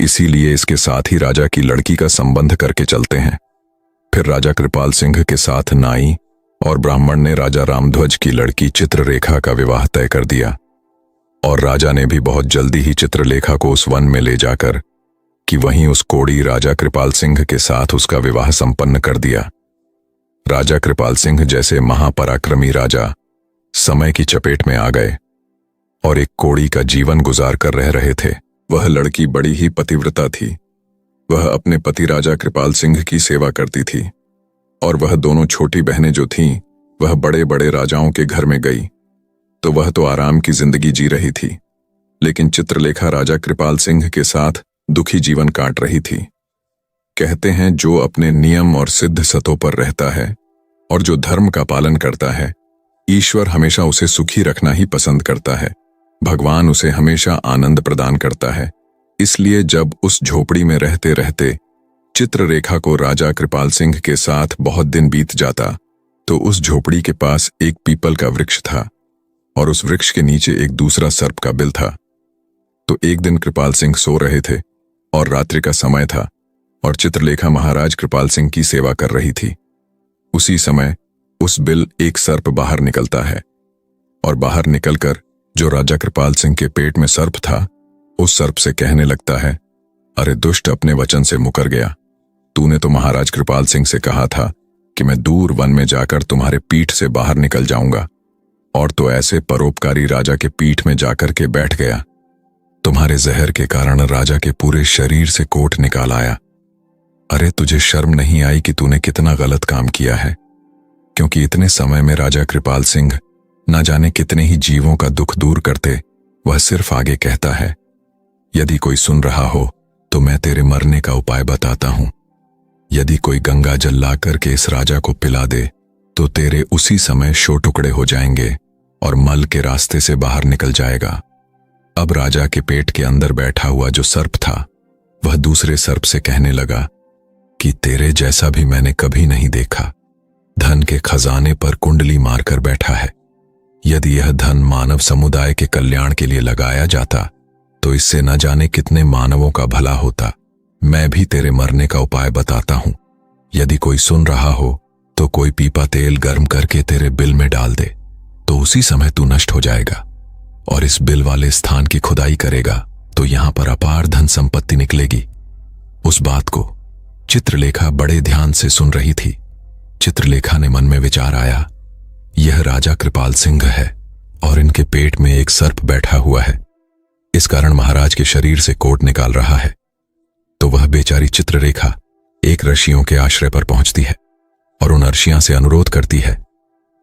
इसीलिए इसके साथ ही राजा की लड़की का संबंध करके चलते हैं। फिर राजा कृपाल सिंह के साथ नाई और ब्राह्मण ने राजा रामध्वज की लड़की चित्ररेखा का विवाह तय कर दिया और राजा ने भी बहुत जल्दी ही चित्रलेखा को उस वन में ले जाकर कि वहीं उस कोड़ी राजा कृपाल सिंह के साथ उसका विवाह संपन्न कर दिया। राजा कृपाल सिंह जैसे महापराक्रमी राजा समय की चपेट में आ गए और एक कोड़ी का जीवन गुजार कर रह रहे थे। वह लड़की बड़ी ही पतिव्रता थी। वह अपने पति राजा कृपाल सिंह की सेवा करती थी और वह दोनों छोटी बहनें जो थीं वह बड़े बड़े राजाओं के घर में गई तो वह तो आराम की जिंदगी जी रही थी। लेकिन चित्रलेखा राजा कृपाल सिंह के साथ दुखी जीवन काट रही थी। कहते हैं जो अपने नियम और सिद्ध सतों पर रहता है और जो धर्म का पालन करता है, ईश्वर हमेशा उसे सुखी रखना ही पसंद करता है। भगवान उसे हमेशा आनंद प्रदान करता है। इसलिए जब उस झोपड़ी में रहते रहते चित्ररेखा को राजा कृपाल सिंह के साथ बहुत दिन बीत जाता, तो उस झोपड़ी के पास एक पीपल का वृक्ष था और उस वृक्ष के नीचे एक दूसरा सर्प का बिल था। तो एक दिन कृपाल सिंह सो रहे थे और रात्रि का समय था और चित्रलेखा महाराज कृपाल सिंह की सेवा कर रही थी। उसी समय उस बिल एक सर्प बाहर निकलता है और बाहर निकलकर जो राजा कृपाल सिंह के पेट में सर्प था, उस सर्प से कहने लगता है, अरे दुष्ट, अपने वचन से मुकर गया। तूने तो महाराज कृपाल सिंह से कहा था कि मैं दूर वन में जाकर तुम्हारे पीठ से बाहर निकल जाऊंगा, और तो ऐसे परोपकारी राजा के पीठ में जाकर के बैठ गया। तुम्हारे जहर के कारण राजा के पूरे शरीर से कोट निकाल आया। अरे तुझे शर्म नहीं आई कि तूने कितना गलत काम किया है? क्योंकि इतने समय में राजा कृपाल सिंह न जाने कितने ही जीवों का दुख दूर करते, वह सिर्फ आगे कहता है, यदि कोई सुन रहा हो तो मैं तेरे मरने का उपाय बताता हूं। यदि कोई गंगा जल ला करके इस राजा को पिला दे तो तेरे उसी समय 100 टुकड़े हो जाएंगे और मल के रास्ते से बाहर निकल जाएगा। अब राजा के पेट के अंदर बैठा हुआ जो सर्प था, वह दूसरे सर्प से कहने लगा कि तेरे जैसा भी मैंने कभी नहीं देखा। धन के खजाने पर कुंडली मारकर बैठा है। यदि यह धन मानव समुदाय के कल्याण के लिए लगाया जाता तो इससे न जाने कितने मानवों का भला होता। मैं भी तेरे मरने का उपाय बताता हूं। यदि कोई सुन रहा हो तो कोई पीपा तेल गर्म करके तेरे बिल में डाल दे, तो उसी समय तू नष्ट हो जाएगा और इस बिल वाले स्थान की खुदाई करेगा तो यहां पर अपार धन संपत्ति निकलेगी। उस बात को चित्रलेखा बड़े ध्यान से सुन रही थी। चित्रलेखा ने मन में विचार आया, यह राजा कृपाल सिंह है और इनके पेट में एक सर्प बैठा हुआ है, इस कारण महाराज के शरीर से कोट निकाल रहा है। तो वह बेचारी चित्ररेखा एक ऋषियों के आश्रय पर पहुंचती है और उन ऋषियों से अनुरोध करती है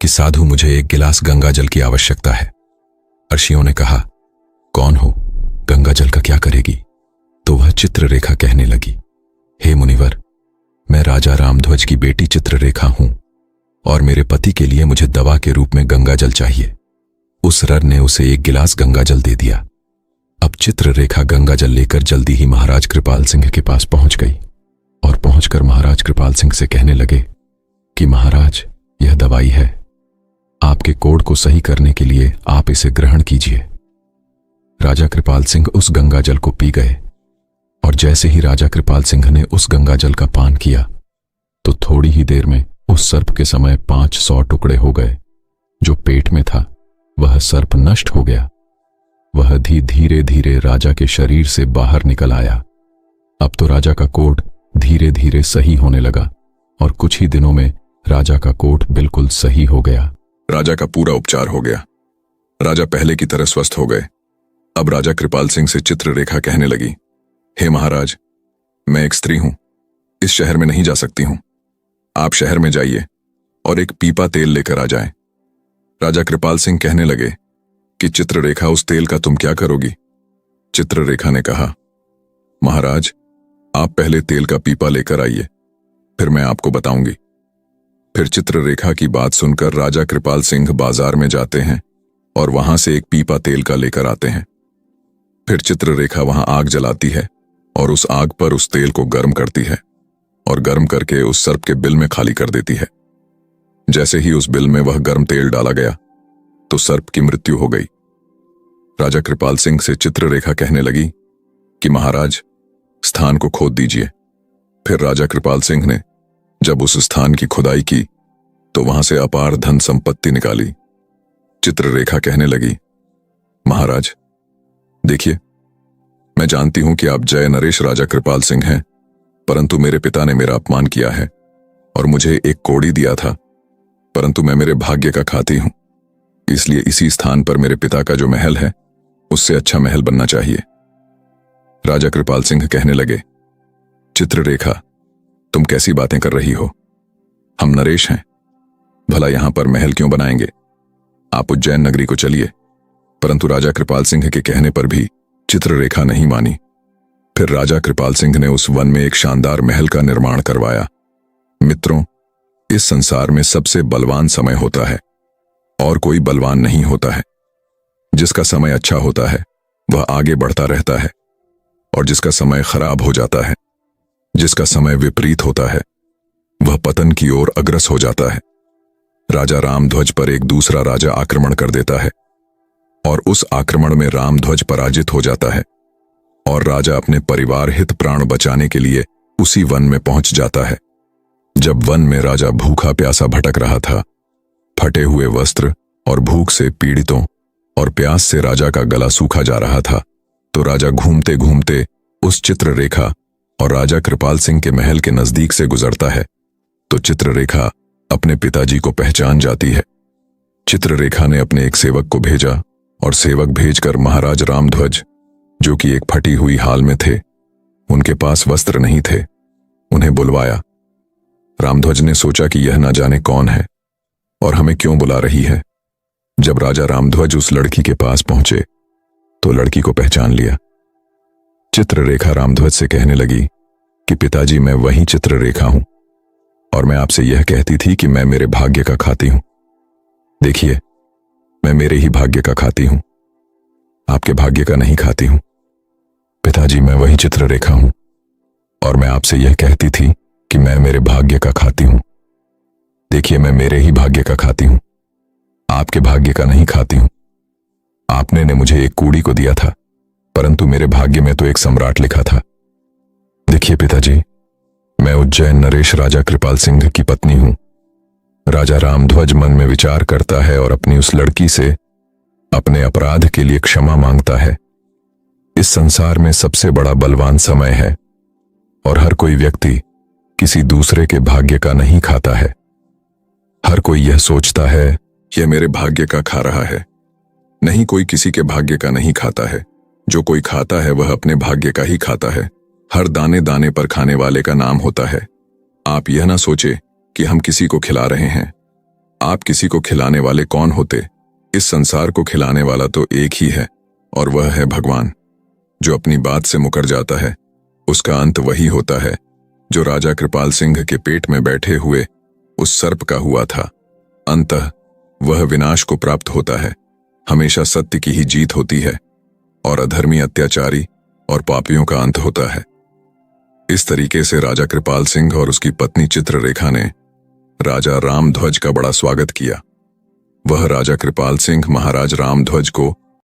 कि साधु, मुझे एक गिलास गंगा जल की आवश्यकता है। ऋषियों ने कहा, कौन हो? गंगा जल का क्या करेगी? तो वह चित्ररेखा कहने लगी, हे मुनिवर, मैं राजा रामध्वज की बेटी चित्ररेखा हूं और मेरे पति के लिए मुझे दवा के रूप में गंगा जल चाहिए। उस रर ने उसे एक गिलास गंगा जल दे दिया। अब चित्ररेखा गंगा जल लेकर जल्दी ही महाराज कृपाल सिंह के पास पहुंच गई और पहुंचकर महाराज कृपाल सिंह से कहने लगे कि महाराज, यह दवाई है, आपके कोढ़ को सही करने के लिए आप इसे ग्रहण कीजिए। राजा कृपाल सिंह उस गंगा जल को पी गए और जैसे ही राजा कृपाल सिंह ने उस गंगा जल का पान किया तो थोड़ी ही देर में उस सर्प के समय 500 टुकड़े हो गए। जो पेट में था वह सर्प नष्ट हो गया। वह धीरे धीरे राजा के शरीर से बाहर निकल आया। अब तो राजा का कोढ़ धीरे धीरे सही होने लगा और कुछ ही दिनों में राजा का कोढ़ बिल्कुल सही हो गया। राजा का पूरा उपचार हो गया। राजा पहले की तरह स्वस्थ हो गए। अब राजा कृपाल सिंह से चित्ररेखा कहने लगी, हे महाराज, मैं एक स्त्री हूं, इस शहर में नहीं जा सकती हूं। आप शहर में जाइए और एक पीपा तेल लेकर आ जाएं। राजा कृपाल सिंह कहने लगे कि चित्ररेखा, उस तेल का तुम क्या करोगी? चित्ररेखा ने कहा, महाराज, आप पहले तेल का पीपा लेकर आइए, फिर मैं आपको बताऊंगी। फिर चित्ररेखा की बात सुनकर राजा कृपाल सिंह बाजार में जाते हैं और वहां से एक पीपा तेल का लेकर आते हैं। फिर चित्ररेखा वहां आग जलाती है और उस आग पर उस तेल को गर्म करती है और गर्म करके उस सर्प के बिल में खाली कर देती है। जैसे ही उस बिल में वह गर्म तेल डाला गया तो सर्प की मृत्यु हो गई। राजा कृपाल सिंह से चित्ररेखा कहने लगी कि महाराज, स्थान को खोद दीजिए। फिर राजा कृपाल सिंह ने जब उस स्थान की खुदाई की तो वहां से अपार धन संपत्ति निकाली। चित्ररेखा कहने लगी, महाराज देखिए, मैं जानती हूं कि आप जय नरेश राजा कृपाल सिंह हैं, परंतु मेरे पिता ने मेरा अपमान किया है और मुझे एक कोड़ी दिया था, परंतु मैं मेरे भाग्य का खाती हूं, इसलिए इसी स्थान पर मेरे पिता का जो महल है उससे अच्छा महल बनना चाहिए। राजा कृपाल सिंह कहने लगे, चित्ररेखा, तुम कैसी बातें कर रही हो? हम नरेश हैं, भला यहां पर महल क्यों बनाएंगे? आप उज्जैन नगरी को चलिए, परंतु राजा कृपाल सिंह के कहने पर भी चित्ररेखा नहीं मानी। फिर राजा कृपाल सिंह ने उस वन में एक शानदार महल का निर्माण करवाया। मित्रों, इस संसार में सबसे बलवान समय होता है और कोई बलवान नहीं होता है। जिसका समय अच्छा होता है वह आगे बढ़ता रहता है, और जिसका समय खराब हो जाता है, जिसका समय विपरीत होता है, वह पतन की ओर अग्रसर हो जाता है। राजा रामध्वज पर एक दूसरा राजा आक्रमण कर देता है और उस आक्रमण में रामध्वज पराजित हो जाता है और राजा अपने परिवार हित प्राण बचाने के लिए उसी वन में पहुंच जाता है। जब वन में राजा भूखा प्यासा भटक रहा था, फटे हुए वस्त्र और भूख से पीड़ितों और प्यास से राजा का गला सूखा जा रहा था, तो राजा घूमते घूमते उस चित्ररेखा और राजा कृपाल सिंह के महल के नजदीक से गुजरता है। तो चित्ररेखा अपने पिताजी को पहचान जाती है। चित्ररेखा ने अपने एक सेवक को भेजा और सेवक भेजकर महाराज रामध्वज, जो कि एक फटी हुई हाल में थे, उनके पास वस्त्र नहीं थे, उन्हें बुलवाया। रामध्वज ने सोचा कि यह ना जाने कौन है और हमें क्यों बुला रही है। जब राजा रामध्वज उस लड़की के पास पहुंचे तो लड़की को पहचान लिया। चित्ररेखा रामध्वज से कहने लगी कि पिताजी, मैं वही चित्ररेखा हूं और मैं आपसे यह कहती थी कि मैं मेरे भाग्य का खाती हूं। देखिए, मैं मेरे ही भाग्य का खाती हूं, आपके भाग्य का नहीं खाती हूं। पिताजी, मैं वही चित्ररेखा हूं और मैं आपसे यह कहती थी कि मैं मेरे भाग्य का खाती हूं। देखिए, मैं मेरे ही भाग्य का खाती हूं, आपके भाग्य का नहीं खाती हूं। आपने ने मुझे एक कूड़ी को दिया था, परंतु मेरे भाग्य में तो एक सम्राट लिखा था। देखिए पिताजी, मैं उज्जैन नरेश राजा कृपाल सिंह की पत्नी हूं। राजा रामध्वज मन में विचार करता है और अपनी उस लड़की से अपने अपराध के लिए क्षमा मांगता है। इस संसार में सबसे बड़ा बलवान समय है और हर कोई व्यक्ति किसी दूसरे के भाग्य का नहीं खाता है। हर कोई यह सोचता है, यह मेरे भाग्य का खा रहा है। नहीं, कोई किसी के भाग्य का नहीं खाता है। जो कोई खाता है वह अपने भाग्य का ही खाता है। हर दाने दाने पर खाने वाले का नाम होता है। आप यह ना सोचे कि हम किसी को खिला रहे हैं। आप किसी को खिलाने वाले कौन होते? इस संसार को खिलाने वाला तो एक ही है और वह है भगवान। जो अपनी बात से मुकर जाता है उसका अंत वही होता है जो राजा कृपाल सिंह के पेट में बैठे हुए उस सर्प का हुआ था। अंततः वह विनाश को प्राप्त होता है। हमेशा सत्य की ही जीत होती है और अधर्मी, अत्याचारी और पापियों का अंत होता है। इस तरीके से राजा कृपाल सिंह और उसकी पत्नी चित्ररेखा ने राजा रामध्वज का बड़ा स्वागत किया। वह राजा कृपाल सिंह महाराज रामध्वज को